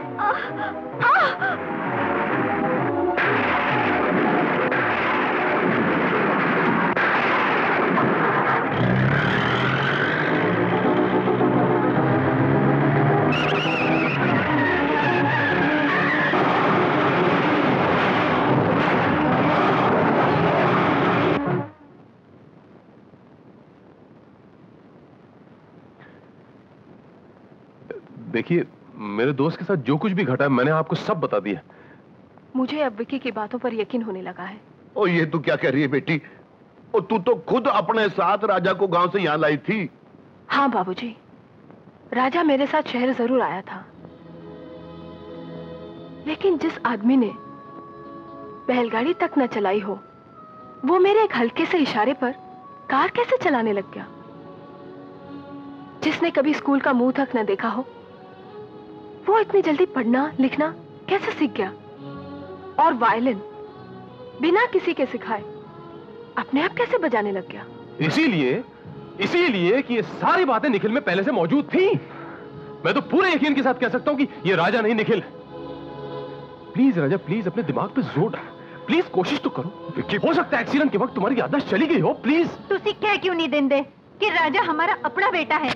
देखिए, मेरे दोस्त के साथ जो कुछ भी घटा है मैंने आपको सब बता दिया। मुझे अब विकी की बातों पर यकीन होने लगा है। ओ ये तू क्या कह रही है बेटी? ओ तू तो खुद अपने साथ राजा को गांव से यहाँ लाई थी। हाँ बाबूजी, राजा मेरे साथ शहर जरूर आया था, लेकिन जिस आदमी ने बैलगाड़ी तक न चलाई हो, वो मेरे एक हल्के से इशारे पर कार कैसे चलाने लग गया? जिसने कभी स्कूल का मुंह तक न देखा हो, वो इतनी जल्दी पढ़ना लिखना कैसे सीख गया? और वायलिन बिना किसी के सिखाए अपने आप कैसे बजाने लग गया? इसीलिए कि ये सारी बातें निखिल में पहले से मौजूद थी। मैं तो पूरे यकीन के साथ कह सकता हूं कि ये राजा नहीं निखिल। प्लीज राजा, प्लीज अपने दिमाग पे जोर डाल, प्लीज कोशिश तो करो। हो सकता है एक्सीडेंट के वक्त तुम्हारी याददाश्त चली गई हो। प्लीज तुसी कह क्यों नहीं देंदे कि राजा हमारा अपना बेटा है?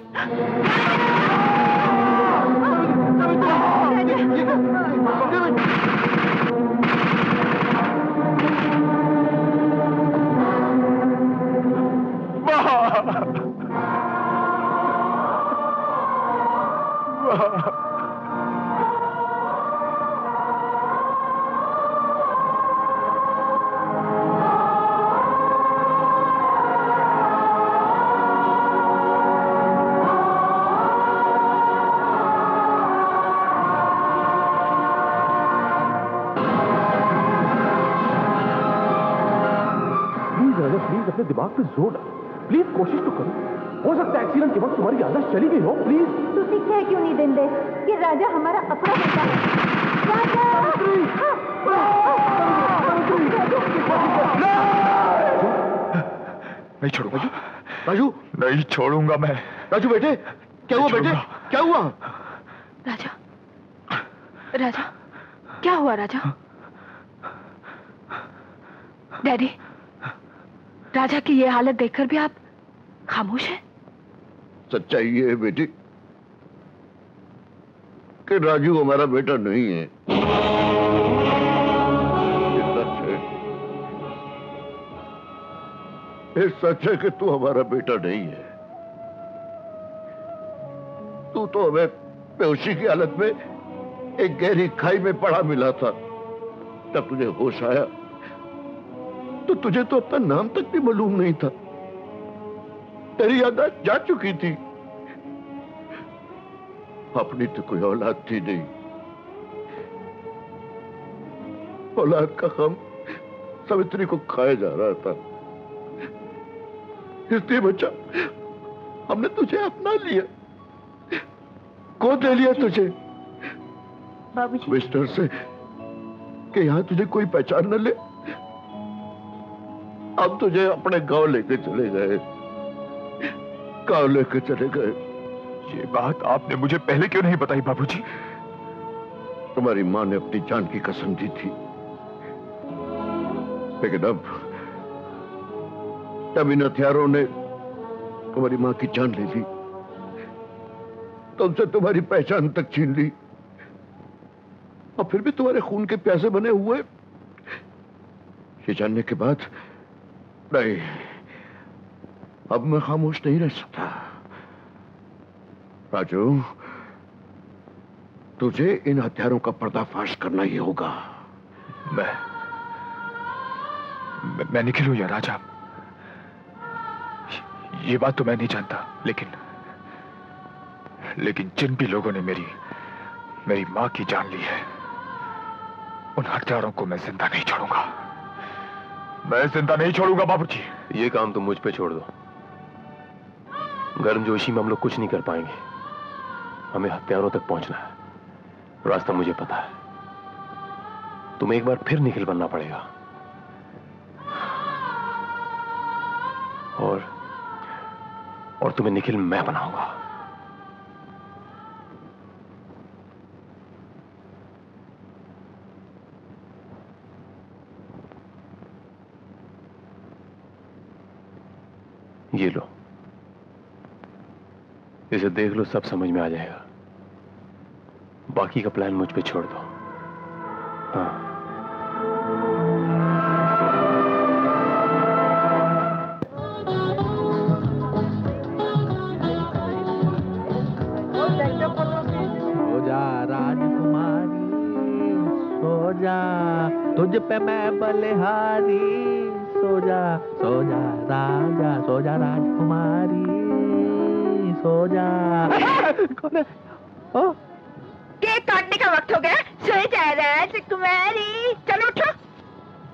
अपने दिमाग पे जोर डालो। प्लीज कोशिश तो करो। हो सकता है एक्सीडेंट के वक्त तुम्हारी याददाश्त चली गई हो। प्लीज। तू सीखे क्यों नहीं देंदे कि राजा हमारा अपना बेटा है। नहीं छोड़ूंगा। राजू नहीं छोड़ूंगा मैं। राजू बेटे, क्या हुआ बेटे? क्या हुआ? राजा, राजा, क्या हुआ राजा? डैडी, राजा की ये हालत देखकर भी आप खामोश हैं? सच्चाई ये है बेटी कि राजू हमारा बेटा नहीं है। ये सच है कि तू हमारा बेटा नहीं है। तू तो हमें बेहोशी की हालत में एक गहरी खाई में पड़ा मिला था। तब तुझे होश आया तो तुझे तो अपना नाम तक भी मालूम नहीं था। तेरी याददाश्त जा चुकी थी। अपनी तो कोई औलाद थी नहीं। औलाद का गम सावित्री को खाया जा रहा था। इसलिए बच्चा, हमने तुझे अपना लिया, गोद ले लिया तुझे। बाबूजी, मिस्टर से कि यहां तुझे कोई पहचान न ले, अब तुझे अपने गांव लेके चले गए। गांव लेके चले गए। ये बात आपने मुझे पहले क्यों नहीं बताई बाबूजी? तुम्हारी मां ने अपनी जान की कसम दी थी, लेकिन अब इन हथियारों ने तुम्हारी मां की जान ले ली, तुमसे तुम्हारी पहचान तक छीन ली, और फिर भी तुम्हारे खून के प्यासे बने हुए। ये जानने के बाद नहीं, अब मैं खामोश नहीं रह सकता। राजू, तुझे इन हथियारों का पर्दाफाश करना ही होगा। मैं निखिल हूं या राजा, ये बात तो मैं नहीं जानता, लेकिन जिन भी लोगों ने मेरी मां की जान ली है, उन हत्यारों को मैं जिंदा नहीं छोड़ूंगा। मैं जिंदा नहीं छोड़ूंगा बाबूजी। ये काम तुम मुझ पे छोड़ दो। गर्मजोशी में हम लोग कुछ नहीं कर पाएंगे। हमें हत्यारों तक पहुंचना है, रास्ता मुझे पता है। तुम्हें एक बार फिर निखिल बनना पड़ेगा, और तुम्हें निखिल मैं बनाऊंगा। ये लो, इसे देख लो, सब समझ में आ जाएगा। बाकी का प्लान मुझ पे छोड़ दो। हाँ, तुझ पे मैं बलिहारी, सो जा राजा, सो जा राजकुमारी, सो जा। कौन है? केक काटने का वक्त हो गया। सो जा राजकुमारी, चलो उठो।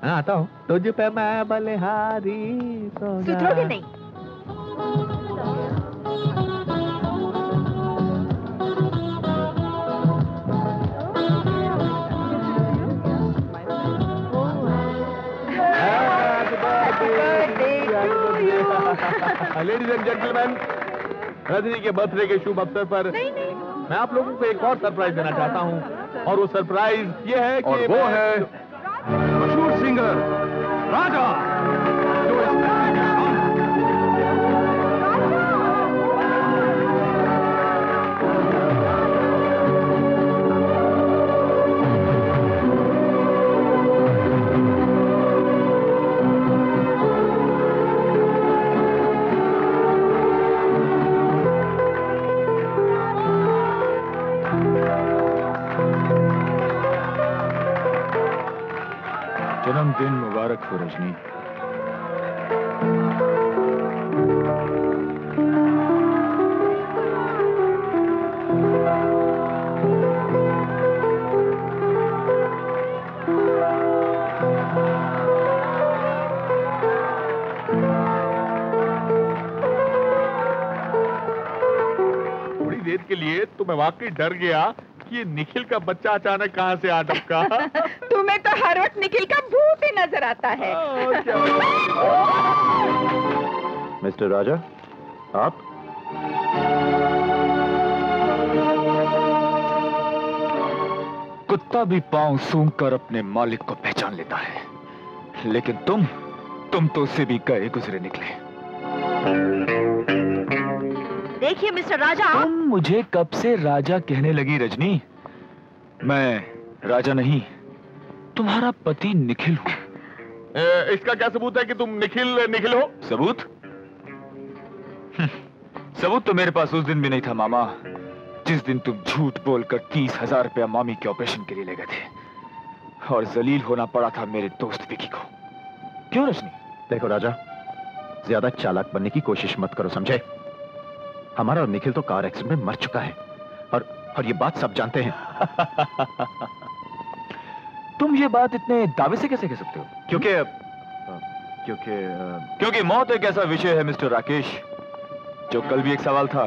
हाँ, आता हूँ। तुझ पे मैं बलिहारी, सो जा। सुधरोगे नहीं। लेडीज एंड जेंटलमैन, रजनी के बर्थडे के शुभ अवसर पर मैं आप लोगों को एक और सरप्राइज देना चाहता हूं, और वो सरप्राइज ये है कि वो है मशहूर सिंगर राजा, जो इस जन्मदिन मुबारक हो रजनी। मैं वाकई डर गया कि ये निखिल का बच्चा अचानक कहाँ से आ टपका। तुम्हें तो हर वक्त निखिल का भूत ही नजर आता है। मिस्टर राजा, आप? कुत्ता भी पांव सूंघ कर अपने मालिक को पहचान लेता है, लेकिन तुम तो उससे भी गए गुजरे निकले। देखिए मिस्टर राजा, तुम मुझे कब से राजा कहने लगी रजनी? मैं राजा नहीं, तुम्हारा पति निखिल हूं। इसका क्या सबूत है कि तुम निखिल हो? सबूत? सबूत तो मेरे पास उस दिन भी नहीं था मामा, जिस दिन तुम झूठ बोलकर 30,000 रुपया मामी के ऑपरेशन के लिए ले गए थे और जलील होना पड़ा था मेरे दोस्त विकी को। क्यों रजनी? देखो राजा, ज्यादा चालाक बनने की कोशिश मत करो, समझे? हमारा और निखिल तो कार एक्सीडेंट में मर चुका है और ये बात सब जानते हैं। तुम ये बात इतने दावे से कैसे कह सकते हो? क्योंकि मौत एक ऐसा विषय है मिस्टर राकेश, जो कल भी एक सवाल था,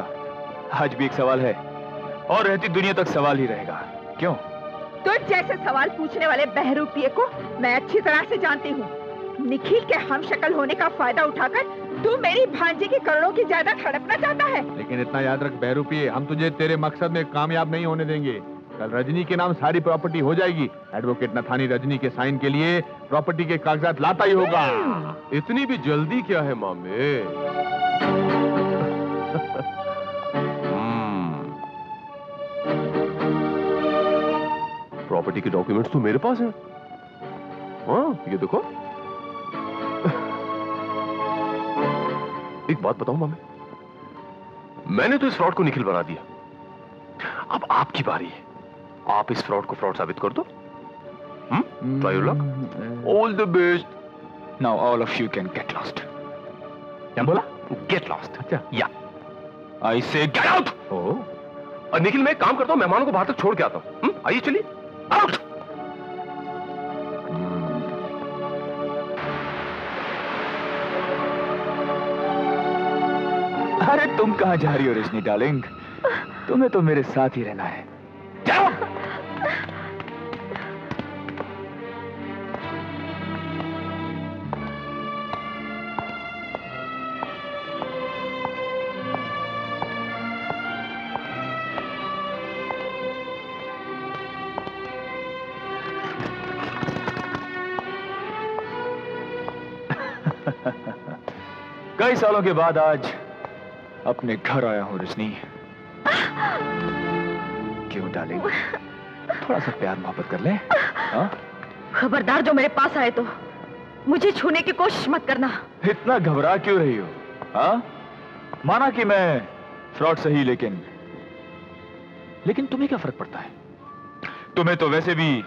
आज भी एक सवाल है और रहती दुनिया तक सवाल ही रहेगा। क्यों? तो जैसे सवाल पूछने वाले बहरूपिये को मैं अच्छी तरह से जानती हूँ। निखिल के हमशक्ल होने का फायदा उठाकर तू मेरी भांजी की करोड़ों की जायदाद हड़पना चाहता है। लेकिन इतना याद रख बहरूपिये, हम तुझे तेरे मकसद में कामयाब नहीं होने देंगे। कल रजनी के नाम सारी प्रॉपर्टी हो जाएगी। एडवोकेट नथानी रजनी के साइन के लिए प्रॉपर्टी के कागजात लाता ही होगा। इतनी भी जल्दी क्या है मामे? प्रॉपर्टी के डॉक्यूमेंट्स तो मेरे पास हैं। हाँ, ये देखो। एक बात बताऊं मामे, मैंने तो इस फ्रॉड को निखिल बना दिया। अब आपकी बारी है, आप इस फ्रॉड को फ्रॉड साबित कर दो। Try your luck. All the best. Now all of you can get lost. क्या बोला? Get lost. अच्छा, या आई से गेट आउट। और निखिल, मैं एक काम करता हूं, मेहमानों को बाहर तक छोड़ के आता हूं। आइए चलिए। आउट। अरे तुम कहां जा रही हो रजनी डार्लिंग? तुम्हें तो मेरे साथ ही रहना है। जाओ। कई सालों के बाद आज अपने घर आया हूं रजनी। क्यों डार्लिंग, थोड़ा सा प्यार मोहब्बत कर ले? हाँ? खबरदार, जो मेरे पास आए तो मुझे छूने की कोशिश मत करना। इतना घबरा क्यों रही हो? हाँ? माना कि मैं फ्रॉड सही, लेकिन तुम्हें क्या फर्क पड़ता है? तुम्हें तो वैसे भी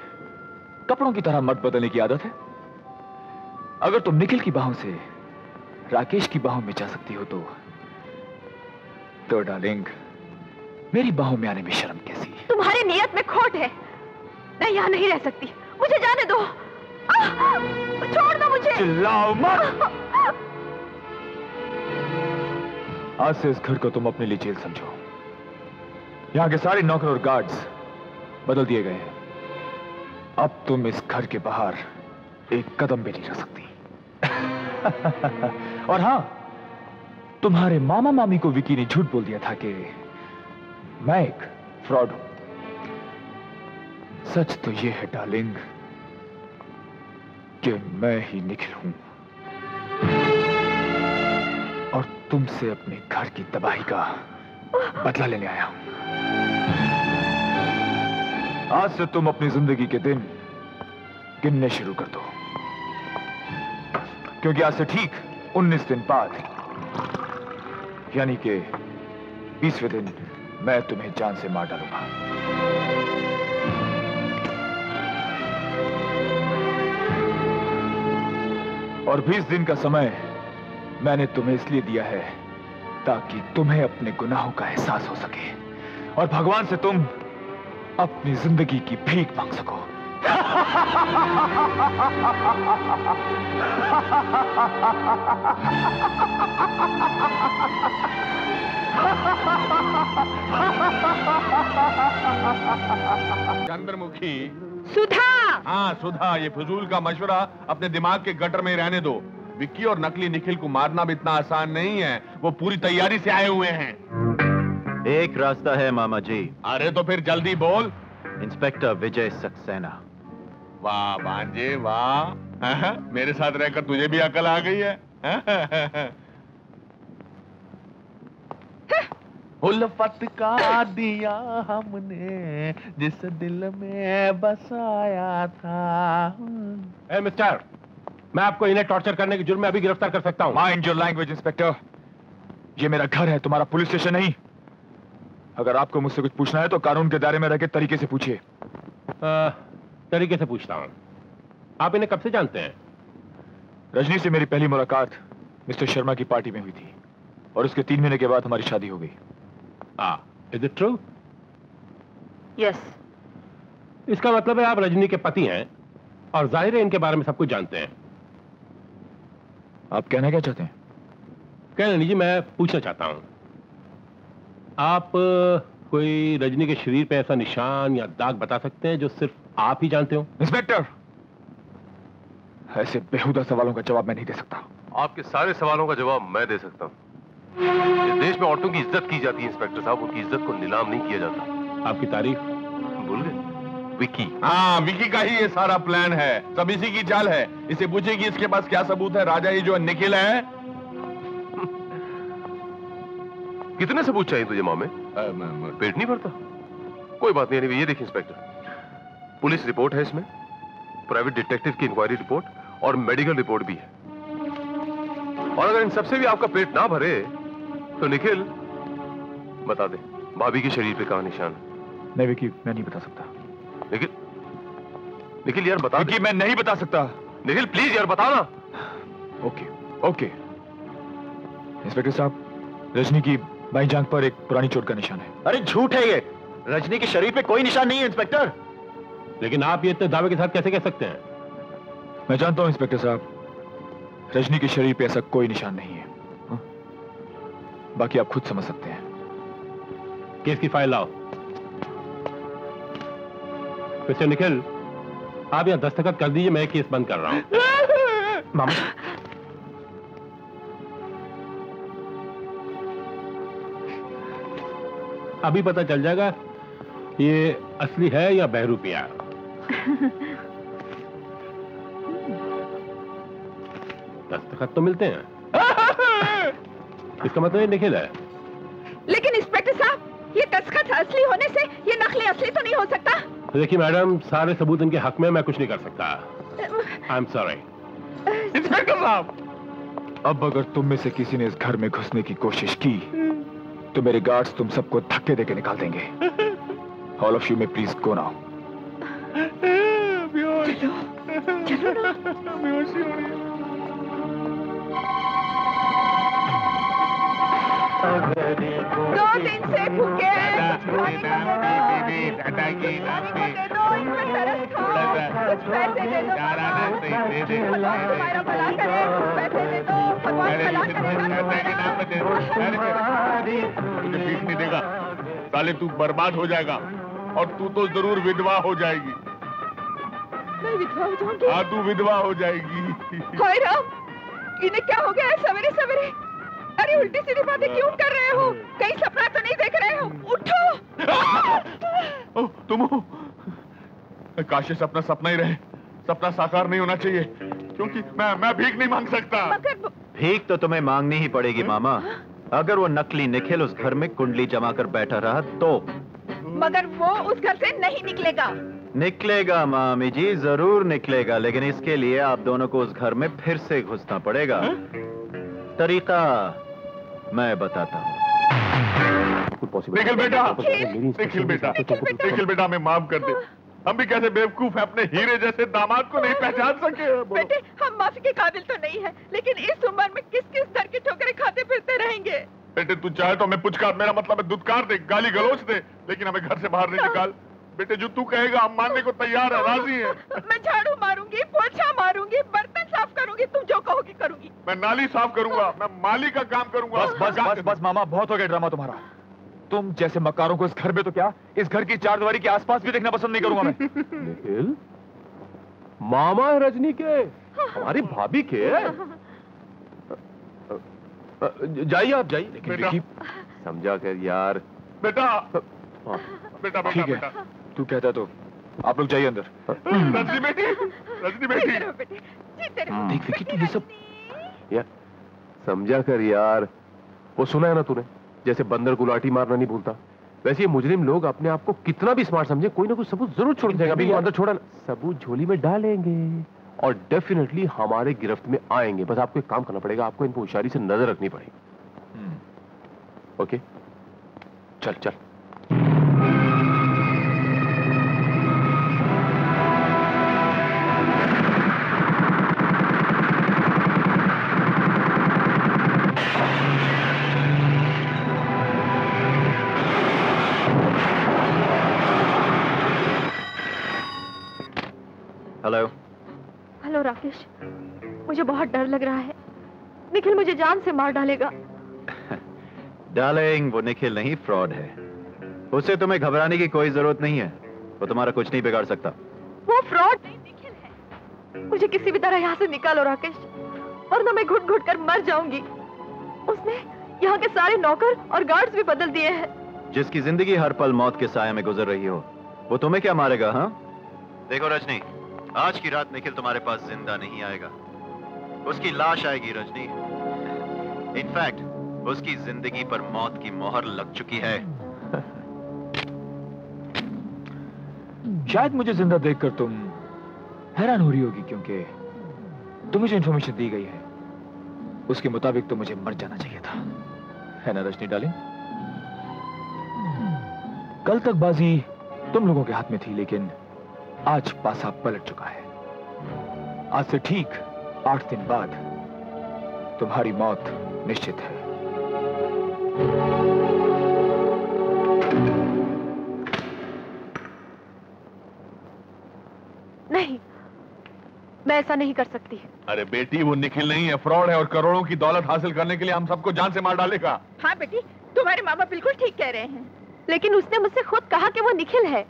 कपड़ों की तरह मत बदलने की आदत है। अगर तुम निखिल की बाहों से राकेश की बाहों में जा सकती हो तो डार्लिंग, मेरी बाहों में आने में शर्म कैसी? तुम्हारी नीयत में खोट है। मैं यहाँ नहीं रह सकती, मुझे जाने दो। छोड़ दो मुझे। चिल्लाओ मत। आज से इस घर को तुम अपने लिए जेल समझो। यहाँ के सारे नौकर और गार्ड्स बदल दिए गए हैं। अब तुम इस घर के बाहर एक कदम भी नहीं रख सकती। और हां, तुम्हारे मामा मामी को विकी ने झूठ बोल दिया था कि मैं एक फ्रॉड हूं। सच तो यह है डार्लिंग कि मैं ही निखिल हूं और तुमसे अपने घर की तबाही का बदला लेने आया हूं। आज से तुम अपनी जिंदगी के दिन गिनने शुरू कर दो, क्योंकि आज से ठीक 19 दिन बाद, यानी कि 20वें दिन, मैं तुम्हें जान से मार डालूंगा। और 20 दिन का समय मैंने तुम्हें इसलिए दिया है ताकि तुम्हें अपने गुनाहों का एहसास हो सके और भगवान से तुम अपनी जिंदगी की भीख मांग सको। चंद्रमुखी। सुधा। हाँ सुधा, ये फजूल का मशवरा अपने दिमाग के गटर में रहने दो। विक्की और नकली निखिल को मारना भी इतना आसान नहीं है, वो पूरी तैयारी से आए हुए हैं। एक रास्ता है मामा जी। अरे तो फिर जल्दी बोल। इंस्पेक्टर विजय सक्सेना। वाह भांजे वाह, मेरे साथ रहकर तुझे भी अकल आ गई है। उल्फत का दिया हमने जिस दिल में बसाया था। मिस्टर, मैं आपको इन्हें टॉर्चर करने के जुर्म में अभी गिरफ्तार कर सकता हूँ। माइंड योर लैंग्वेज इंस्पेक्टर, ये मेरा घर है, तुम्हारा पुलिस स्टेशन नहीं। अगर आपको मुझसे कुछ पूछना है तो कानून के दायरे में रह के तरीके से पूछिए। तरीके से पूछता हूँ, आप इन्हें कब से जानते हैं? रजनी से मेरी पहली मुलाकात मिस्टर शर्मा की पार्टी में हुई थी और उसके 3 महीने के बाद हमारी शादी हो गई। Is it true? यस। इसका मतलब है आप रजनी के पति हैं और जाहिर है इनके बारे में सब कुछ जानते हैं। आप कहना क्या चाहते हैं? कहना जी, मैं पूछना चाहता हूं, आप कोई रजनी के शरीर पे ऐसा निशान या दाग बता सकते हैं जो सिर्फ आप ही जानते हो? इंस्पेक्टर, ऐसे बेहुदा सवालों का जवाब मैं नहीं दे सकता। आपके सारे सवालों का जवाब मैं दे सकता हूँ। इस देश में औरतों की इज्जत की जाती है इंस्पेक्टर साहब, उनकी इज्जत को नीलाम नहीं किया जाता। आपकी तारीफ भूल गए? विक्की। हाँ, विक्की का ही ये सारा प्लान है, सब इसी की चाल है। इसे पूछेगी इसके पास क्या सबूत है। राजा, ये जो निखिल है। कितने सबूत चाहिए तुझे मामे? पेट नहीं भरता। कोई बात नहीं, ये देखिए इंस्पेक्टर, पुलिस रिपोर्ट है इसमें, प्राइवेट डिटेक्टिव की इंक्वायरी रिपोर्ट और मेडिकल रिपोर्ट भी है। और अगर इन सबसे भी आपका पेट ना भरे तो निखिल बता दे भाभी के शरीर पे कहां निशान है। नहीं विकी, मैं नहीं बता सकता। निखिल यार बता। विकी, मैं नहीं बता सकता। निखिल प्लीज यार बता ना। Okay okay. इंस्पेक्टर साहब, रजनी की बाईं जांघ पर एक पुरानी चोट का निशान है। अरे झूठ है ये, रजनी के शरीर पे कोई निशान नहीं है इंस्पेक्टर। लेकिन आप ये इतने दावे के साथ कैसे कह सकते हैं? मैं जानता हूं इंस्पेक्टर साहब, रजनी के शरीर पे ऐसा कोई निशान नहीं है। बाकी आप खुद समझ सकते हैं। केस की फाइल लाओ। मिस्टर निखिल, आप यहां दस्तखत कर दीजिए, मैं केस बंद कर रहा हूं। मामा, अभी पता चल जाएगा ये असली है या बहरूपिया। दस्तखत तो मिलते हैं। इसका मतलब ये निखिल है। लेकिन इंस्पेक्टर साहब, ये दस्तखत असली होने से ये नकली असली तो नहीं हो सकता। देखिए मैडम, सारे सबूत इनके हक में, मैं कुछ नहीं कर सकता। I am sorry. इंस्पेक्टर साहब, अब अगर तुम में से किसी ने इस घर में घुसने की कोशिश की तो मेरे गार्ड्स तुम सबको धक्के देके निकाल देंगे। All of you may please go now. चलो ना। दो दिन से भूखे कुछ पैसे दे दो, तुम्हारा भला करे, पैसे दे दो, भगवान भला करे। तुझे भीख नहीं देगा साले, तू बर्बाद हो जाएगा और तू तो जरूर विधवा हो जाएगी। मैं विधवा हो जाऊंगी? हाँ, तू विधवा हो जाएगी। हाय राम, इन्हें क्या हो गया है सवेरे सवेरे? अरे उल्टी सीधी बातें क्यों कर रहे हो? कहीं सपना तो नहीं देख रहे हो? उठो। तुम हो? काश ये सपना सपना ही रहे, सपना साकार नहीं होना चाहिए, क्योंकि मैं भीख नहीं मांग सकता। भीख तो तुम्हें मांगनी ही पड़ेगी मामा। अगर वो नकली निखिल उस घर में कुंडली जमा कर बैठा रहा तो। मगर वो उस घर से नहीं निकलेगा। निकलेगा मामी जी, जरूर निकलेगा, लेकिन इसके लिए आप दोनों को उस घर में फिर से घुसना पड़ेगा। तरीका मैं बताता हूँ। निखिल बेटा, निखिल बेटा, निखिल बेटा, हमें माफ कर दे। हम भी कैसे बेवकूफ हैं, अपने हीरे जैसे दामाद को नहीं पहचान सके। बेटे, हम माफी के काबिल तो नहीं है, लेकिन इस उम्र में किस किस दर की ठोकरें खाते फिरते रहेंगे। बेटे तू चाहे तो हमें पुचकार, मेरा मतलब है दुत्कार दे, गाली गलौज दे, लेकिन हमें घर से बाहर नहीं निकाल। बेटे जो तू कहेगा हम मानने को तैयार है, राजी है। मैं झाड़ू मारूंगी, पोछा मारूंगी, बर्तन साफ करूंगी, तुम जो कहोगी करूंगी। मैं नाली साफ करूंगा, मैं माली का काम करूंगा। बस बस बस बस मामा, बहुत हो गया ड्रामा तुम्हारा। तुम जैसे मकारों को इस घर में तो क्या, इस घर की चारदीवारी के आसपास भी देखना पसंद नहीं करूंगा मैं। निखिल, मामा है रजनी के, हमारी भाभी के। जाइए आप जाइए। लेकिन समझा कर यार। बेटा बेटा ठीक है, तू कहता तो आप लोग जाइए अंदर। रजनी बेटी, रजनी बेटी। देख विकी, तू ये सब यार समझा कर यार। वो सुना है ना तूने, जैसे बंदर को लाठी मारना नहीं भूलता, वैसे ये मुजरिम लोग अपने आप को कितना भी स्मार्ट समझे, कोई ना कोई सबूत जरूर छोड़ देगा। अभी अंदर छोड़ा ना, सबूत झोली में डालेंगे और डेफिनेटली हमारे गिरफ्त में आएंगे। बस आपको एक काम करना पड़ेगा, आपको इनको होशियारी से नजर रखनी पड़ेगी। ओके, चल चल। हेलो। हेलो राकेश, मुझे बहुत डर लग रहा है। निखिल मुझे जान से मार डालेगा। डार्लिंग, वो निखिल नहीं, फ्रॉड है। उससे तुम्हें घबराने की कोई जरूरत नहीं है, वो तुम्हारा कुछ नहीं बिगाड़ सकता। वो फ्रॉड नहीं, निखिल है। मुझे किसी भी तरह यहाँ से निकालो राकेश, वरना मैं घुट घुट कर मर जाऊंगी। उसने यहाँ के सारे नौकर और गार्ड्स भी बदल दिए हैं। जिसकी जिंदगी हर पल मौत के साया में गुजर रही हो, वो तुम्हें क्या मारेगा? हाँ देखो रजनी, आज की रात निखिल तुम्हारे पास जिंदा नहीं आएगा, उसकी लाश आएगी रजनी। इनफैक्ट उसकी जिंदगी पर मौत की मोहर लग चुकी है। शायद मुझे जिंदा देखकर तुम हैरान हो रही होगी, क्योंकि तुम्हें जो इंफॉर्मेशन दी गई है उसके मुताबिक तो मुझे मर जाना चाहिए था, है ना रजनी डार्लिंग? कल तक बाजी तुम लोगों के हाथ में थी, लेकिन आज पासा पलट चुका है। आज से ठीक 8 दिन बाद तुम्हारी मौत निश्चित है। नहीं, मैं ऐसा नहीं कर सकती। अरे बेटी, वो निखिल नहीं है, फ्रॉड है और करोड़ों की दौलत हासिल करने के लिए हम सबको जान से मार डालेगा। हाँ बेटी, तुम्हारे मामा बिल्कुल ठीक कह रहे हैं। लेकिन उसने मुझसे खुद कहा कि वो निखिल है।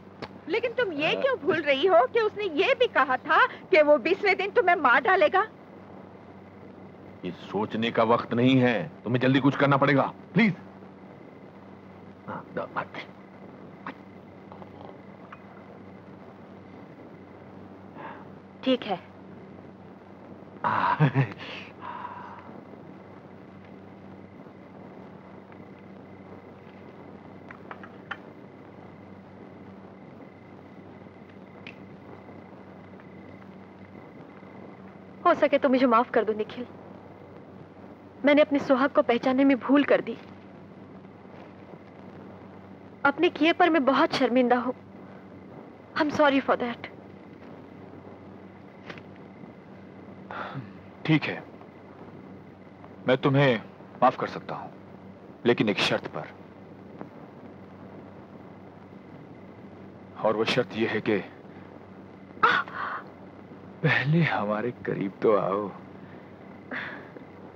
लेकिन तुम ये क्यों भूल रही हो कि उसने ये भी कहा था कि वो 20वें दिन तुम्हें मार डालेगा? ये सोचने का वक्त नहीं है, तुम्हें जल्दी कुछ करना पड़ेगा, प्लीज। ठीक है। हो सके तो मुझे माफ कर दो निखिल, मैंने अपने सुहाग को पहचानने में भूल कर दी। अपने किए पर मैं बहुत शर्मिंदा हूं। I am sorry for that. ठीक है, मैं तुम्हें माफ कर सकता हूं, लेकिन एक शर्त पर। और वो शर्त यह है कि पहले हमारे करीब तो आओ।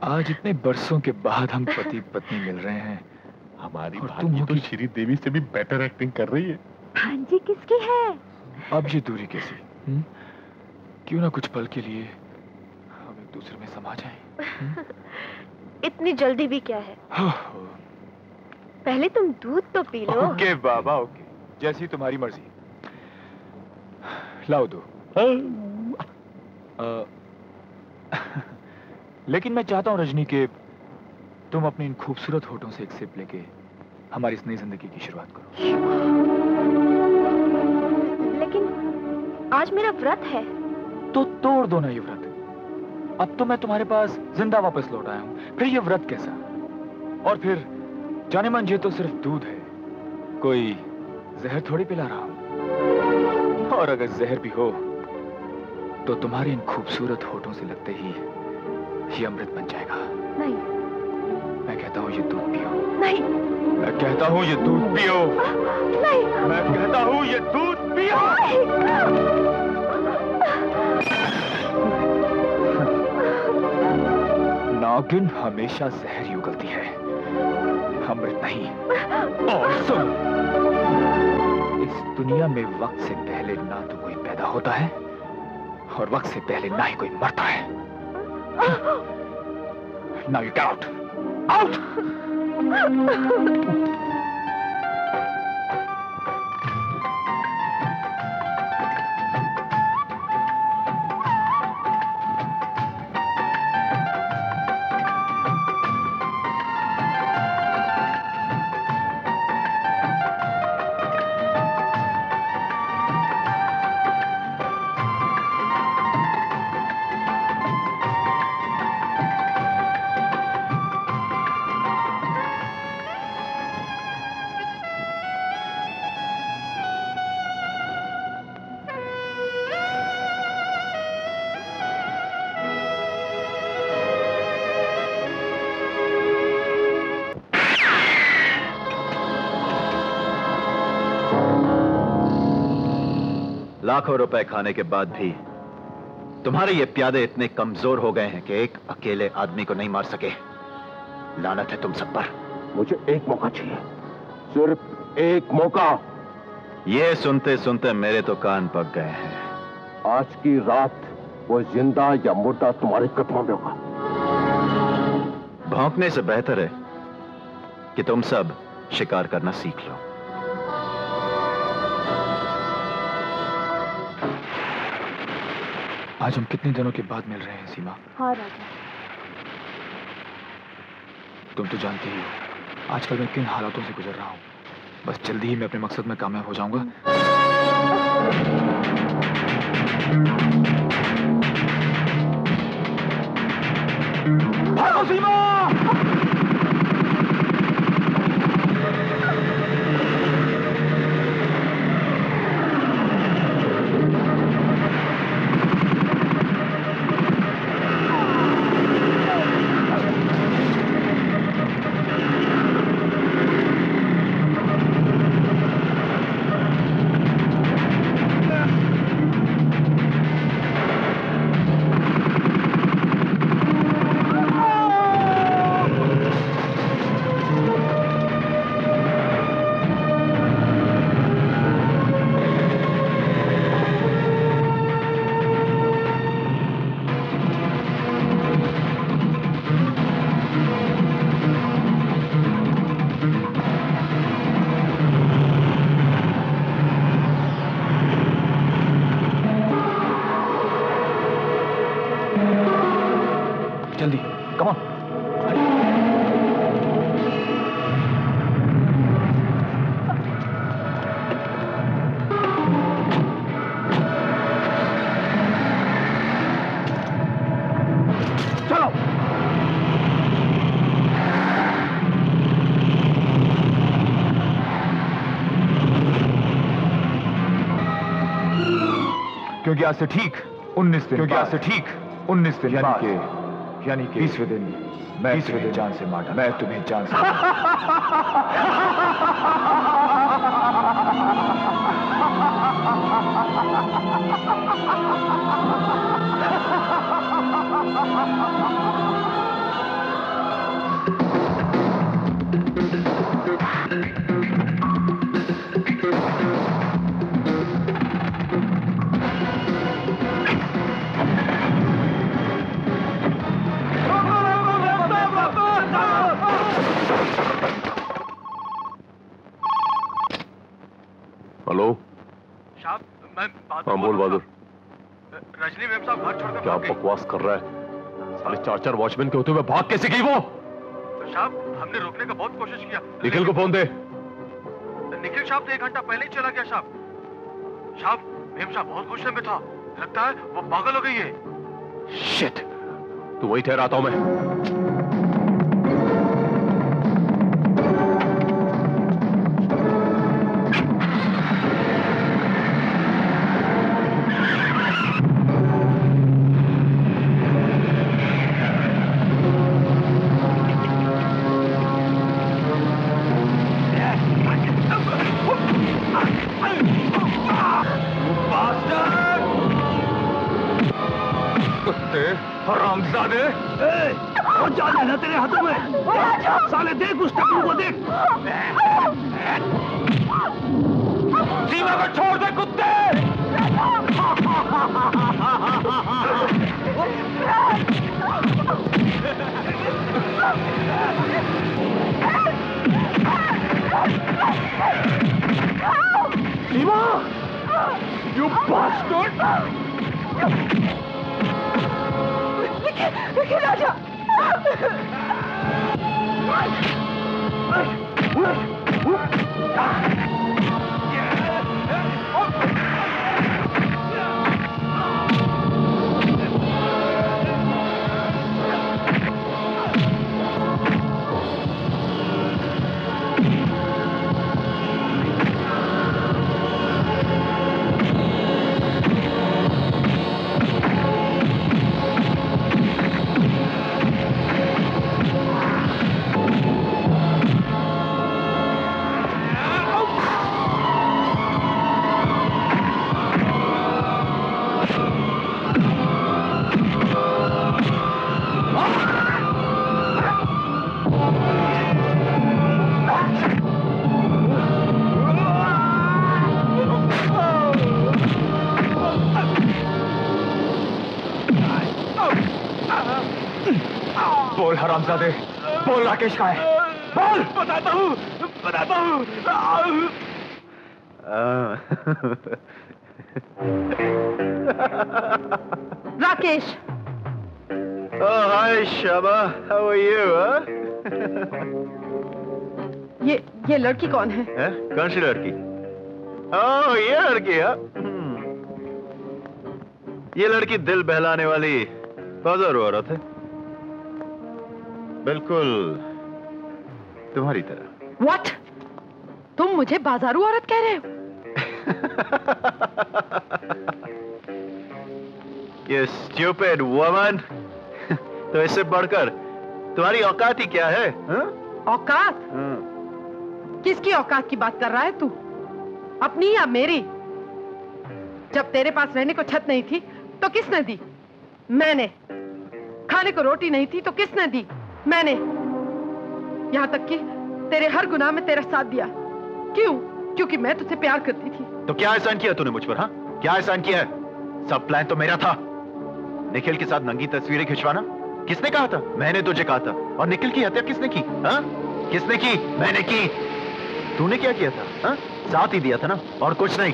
आज इतने बरसों के बाद हम पति पत्नी मिल रहे हैं। हमारी भाभी तो श्री देवी से भी बेटर एक्टिंग कर रही है। हाँ जी, किसकी है? अब ये दूरी कैसी? क्यों ना कुछ पल के लिए हम एक दूसरे में समा जाएं। इतनी जल्दी भी क्या है? पहले तुम दूध तो पी लो। ओके बाबा, ओके, जैसी तुम्हारी मर्जी। लाओ दो। लेकिन मैं चाहता हूं रजनी के तुम अपने इन खूबसूरत होठों से एक सिप लेके हमारी इस नई जिंदगी की शुरुआत करो। लेकिन आज मेरा व्रत है। तो तोड़ दो ना ये व्रत। अब तो मैं तुम्हारे पास जिंदा वापस लौट आया हूं, फिर ये व्रत कैसा? और फिर जाने मन, ये तो सिर्फ दूध है, कोई जहर थोड़ी पिला रहा हूं। और अगर जहर भी हो तो तुम्हारे इन खूबसूरत होठों से लगते ही ये अमृत बन जाएगा। नहीं, मैं कहता हूँ ये दूध पियो। नहीं, मैं कहता हूँ ये दूध पियो। नहीं, मैं कहता हूँ ये दूध पियो। नागिन हमेशा जहर ही उगलती है। हम अमृत नहीं। और सुन, इस दुनिया में वक्त से पहले ना तो कोई पैदा होता है और वक्त से पहले ना ही कोई मरता है। Now you get out! Out! लाखों रुपए खाने के बाद भी तुम्हारे ये प्यादे इतने कमजोर हो गए हैं कि एक अकेले आदमी को नहीं मार सके। लानत है तुम सब पर। मुझे एक मौका चाहिए, सिर्फ एक मौका। ये सुनते सुनते मेरे तो कान पक गए हैं। आज की रात वो जिंदा या मुर्दा तुम्हारे कदमों में होगा। भौंकने से बेहतर है कि तुम सब शिकार करना सीख लो। आज हम कितने दिनों के बाद मिल रहे हैं सीमा? हाँ राजा। तुम तो जानती ही हो आजकल मैं किन हालातों से गुजर रहा हूँ। बस जल्दी ही मैं अपने मकसद में कामयाब हो जाऊंगा। भागो सीमा! जल्दी, कम ऑन। चलो। क्योंकि आज से ठीक 19 दिन, आज से ठीक 19 दिन यानी कि 20वें दिन मैं तुम्हें जान से मार डालूंगा। मैं तुम्हें जान से हेलो साहब, मैं हाँ बोल बहादुर। रजनी मेम साहब घर छोड़कर क्या बकवास कर रहा है? साढ़े 4 वॉचमैन के होते हुए भाग कैसे गई वो? साहब, हमने रोकने का बहुत कोशिश किया। निखिल को फोन दे। निखिल साहब तो 1 घंटा पहले ही चला गया साहब। साहब, मेम साहब बहुत गुस्से में था। लगता है वो पागल हो गई है। शिट, तू वही ठहराता हूं मैं। हरामजादे! और जान है ना तेरे हाथों में। साले देख उस टकलू को देख। सीमा को छोड़ दे कुत्ते। सीमा, you bastard! विकी राजा! बोल हरामजादे, बोल राकेश कहाँ है? बोल। बताता हूँ। Rakesh. Oh, hi, Shama. How are you, huh? ये लड़की कौन है? कौन सी लड़की? Oh, ये लड़की है? ये लड़की दिल बहलाने वाली बाजारू औरत है। बिल्कुल तुम्हारी तरह। What? तुम मुझे बाजारू औरत कह रहे हो? ये stupid woman। तो इससे बढ़कर तुम्हारी औकात ही क्या है? औकात? किसकी औकात की बात कर रहा है तू? अपनी या मेरी? जब तेरे पास रहने को छत नहीं थी तो किसने दी? मैंने। खाने को रोटी नहीं थी तो किसने दी? मैंने। यहां तक कि तेरे हर गुनाह में तेरा साथ दिया। क्यों? क्योंकि मैं तुझसे प्यार करती थी। तो क्या एहसान किया तूने मुझ पर? हाँ, क्या एहसान किया है? सब प्लान तो मेरा था। निखिल के साथ नंगी तस्वीरें खिंचवाना किसने कहा था? मैंने तुझे कहा था। और निखिल की हत्या किसने की? हाँ, किसने की? मैंने की। तूने क्या किया था? हाँ, साथ ही दिया था ना, और कुछ नहीं।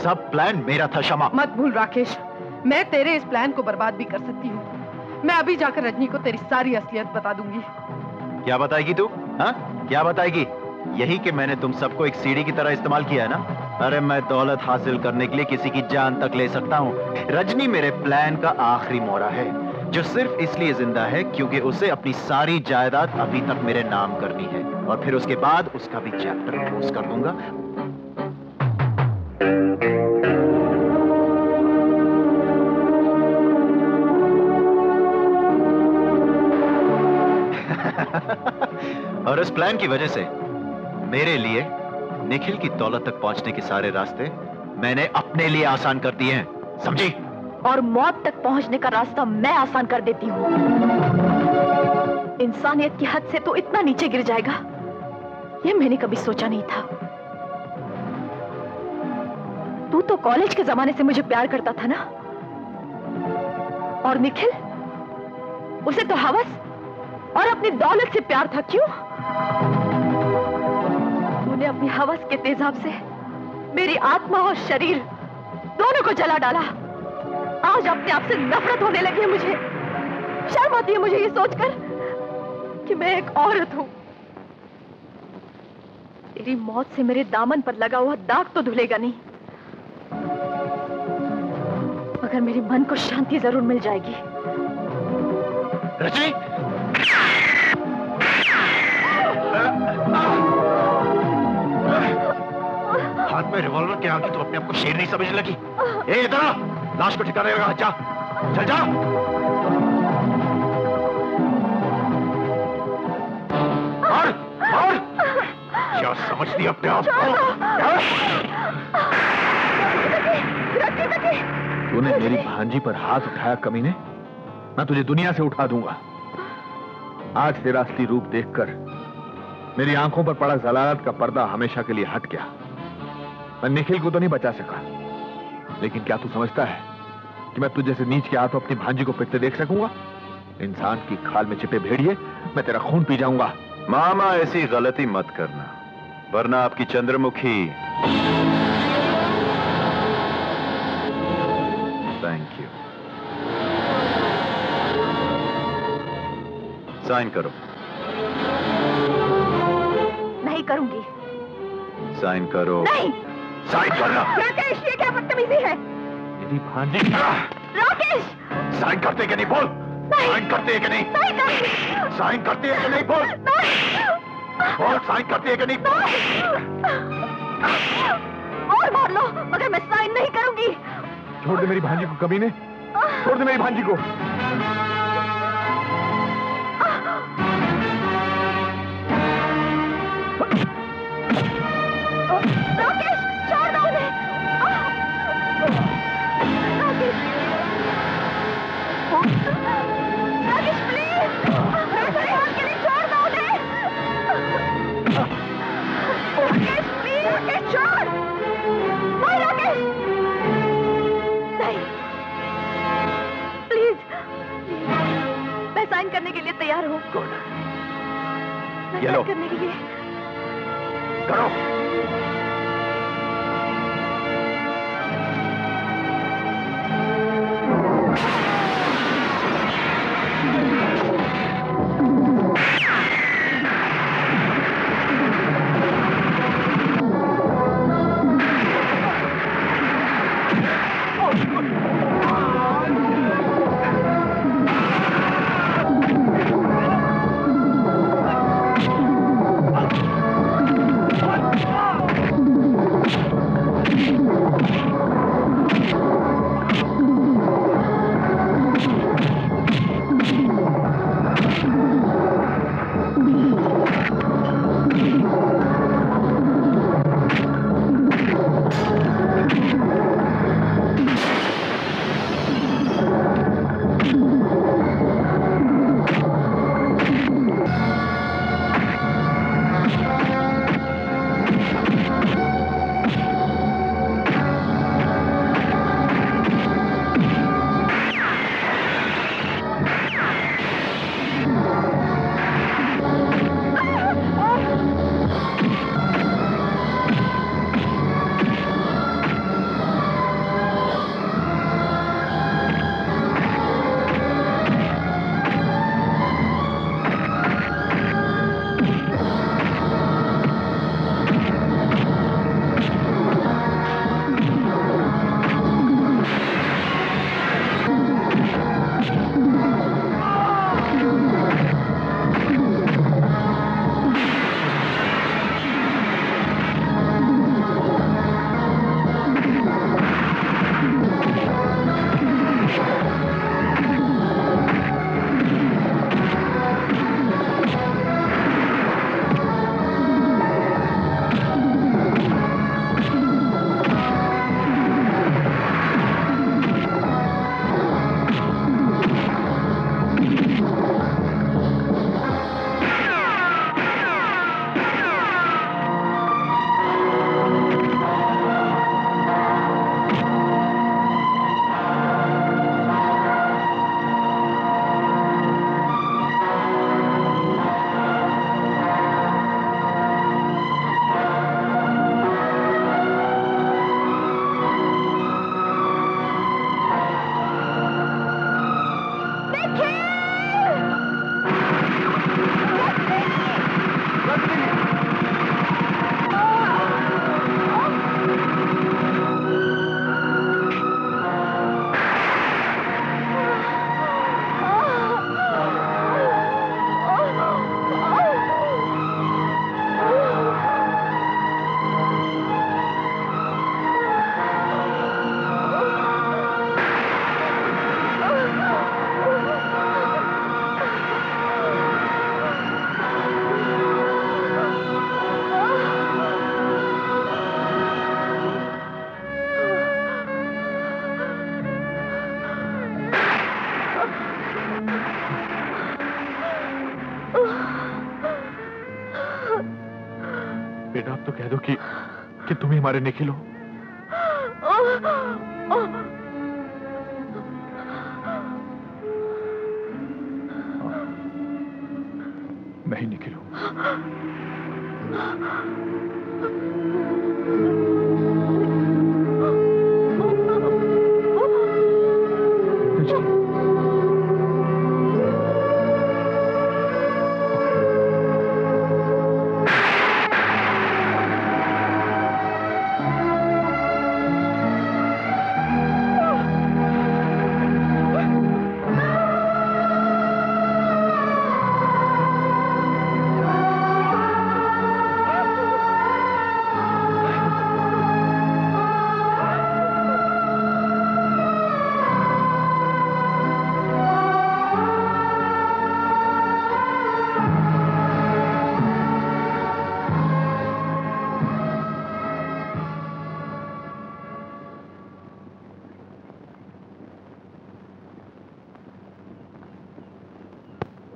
सब प्लान मेरा था शमा। मत भूल राकेश, मैं तेरे इस प्लान को बर्बाद भी कर सकती हूँ। मैं अभी जाकर रजनी को तेरी सारी असलियत बता दूंगी। क्या बताएगी तू? हाँ, क्या बताएगी? यही कि मैंने तुम सबको एक सीढ़ी की तरह इस्तेमाल किया है ना? अरे मैं दौलत हासिल करने के लिए किसी की जान तक ले सकता हूँ। रजनी मेरे प्लान का आखिरी मोहरा है, जो सिर्फ इसलिए जिंदा है क्योंकि उसे अपनी सारी जायदाद अभी तक मेरे नाम करनी है, और फिर उसके बाद उसका भी चैप्टर क्लोज कर दूंगा। और इस प्लान की वजह से मेरे लिए निखिल की दौलत तक पहुंचने के सारे रास्ते मैंने अपने लिए आसान कर दिए हैं, समझी? और मौत तक पहुंचने का रास्ता मैं आसान कर देती हूँ। इंसानियत की हद से तो इतना नीचे गिर जाएगा, ये मैंने कभी सोचा नहीं था। तू तो कॉलेज के जमाने से मुझे प्यार करता था ना? और निखिल, उसे तो हवस और अपनी दौलत से प्यार था। क्यों? तूने अपनी अपनी हवस के तेजाब से मेरी आत्मा और शरीर दोनों को जला डाला। आज अपने आप से नफरत होने लगी है मुझे। शर्म आती है मुझे ये सोचकर कि मैं एक औरत हूं। तेरी मौत से मेरे दामन पर लगा हुआ दाग तो धुलेगा नहीं, मगर मेरे मन को शांति जरूर मिल जाएगी। रजनी! हाथ में रिवॉल्वर के आगे तो अपने आप को शेर नहीं समझने लगी। ए इधर आ, लाश को ठिकाने लगा। जा, चल जा। मार! क्या समझती अपने आप को? तूने मेरी भांजी पर हाथ उठाया कमीने, मैं तुझे दुनिया से उठा दूंगा। आज तेरा असली रूप देखकर मेरी आंखों पर पड़ा जलालत का पर्दा हमेशा के लिए हट गया। मैं निखिल को तो नहीं बचा सका, लेकिन क्या तू समझता है कि मैं तुझे से नीच के हाथों अपनी भांजी को पिटते देख सकूंगा? इंसान की खाल में छिपे भेड़िए, मैं तेरा खून पी जाऊंगा। मामा ऐसी गलती मत करना, वरना आपकी चंद्रमुखी। Thank you. साइन करो। नहीं करूंगी। साइन करो। नहीं। साइन करना। राकेश, ये क्या बदतमीजी है? मेरी भांजी। राकेश! साइन करते कि नहीं बोल? साइन करते हैं कि नहीं? साइन करते हैं कि नहीं बोल? बोल, साइन करते हैं कि नहीं? और मार लो, मगर मैं साइन नहीं करूंगी। छोड़ दे मेरी भांजी को कमीने, छोड़ दे मेरी भांजी को। राकेश, छोड़ दो उन्हें। राकेश, प्लीज, मेरे हाथ के लिए छोड़ दो उन्हें। राकेश, प्लीज, राकेश, छोड़। नहीं राकेश, नहीं, प्लीज, मैं साइन करने के लिए तैयार हूँ। ये लो। करने के लिए करो। बेटा अब तो कह दो कि तुम ही हमारे निखिल हो। मैं ही निखिल हूं।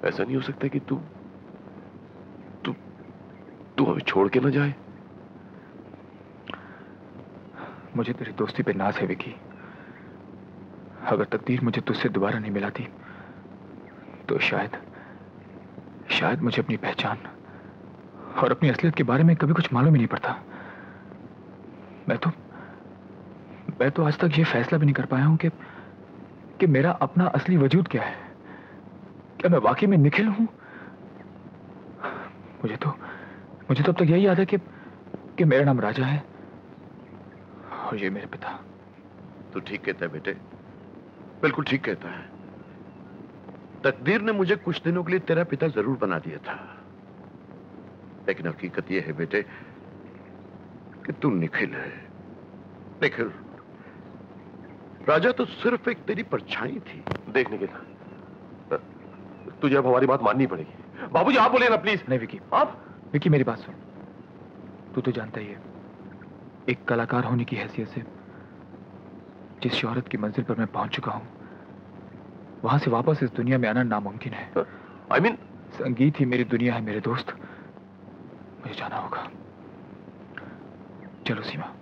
ऐसा नहीं हो सकता कि तू हमें छोड़ के ना जाए। मुझे तेरी दोस्ती पे नाज है विकी। अगर तकदीर मुझे तुझसे दोबारा नहीं मिलाती तो शायद मुझे अपनी पहचान और अपनी असलियत के बारे में कभी कुछ मालूम ही नहीं पड़ता। मैं तो आज तक ये फैसला भी नहीं कर पाया हूं कि मेरा अपना असली वजूद क्या है। क्या मैं वाकई में निखिल हूं? मुझे तो अब तक यही याद है कि मेरा नाम राजा है और ये मेरे पिता। तू ठीक कहता है बेटे, बिल्कुल ठीक कहता है। तकदीर ने मुझे कुछ दिनों के लिए तेरा पिता जरूर बना दिया था, लेकिन हकीकत यह है बेटे कि तू निखिल है। निखिल, राजा तो सिर्फ एक तेरी परछाई थी। देख निखिल, तुझे अब हमारी बात माननी पड़ेगी। बाबूजी आप बोले ना प्लीज। नहीं विकी, आप विकी मेरी बात सुन। तू तो जानता ही है एक कलाकार होने की हैसियत से जिस शोहरत की मंजिल पर मैं पहुंच चुका हूं, वहां से वापस इस दुनिया में आना नामुमकिन है। I mean, संगीत ही मेरी दुनिया है मेरे दोस्त। मुझे जाना होगा। चलो सीमा।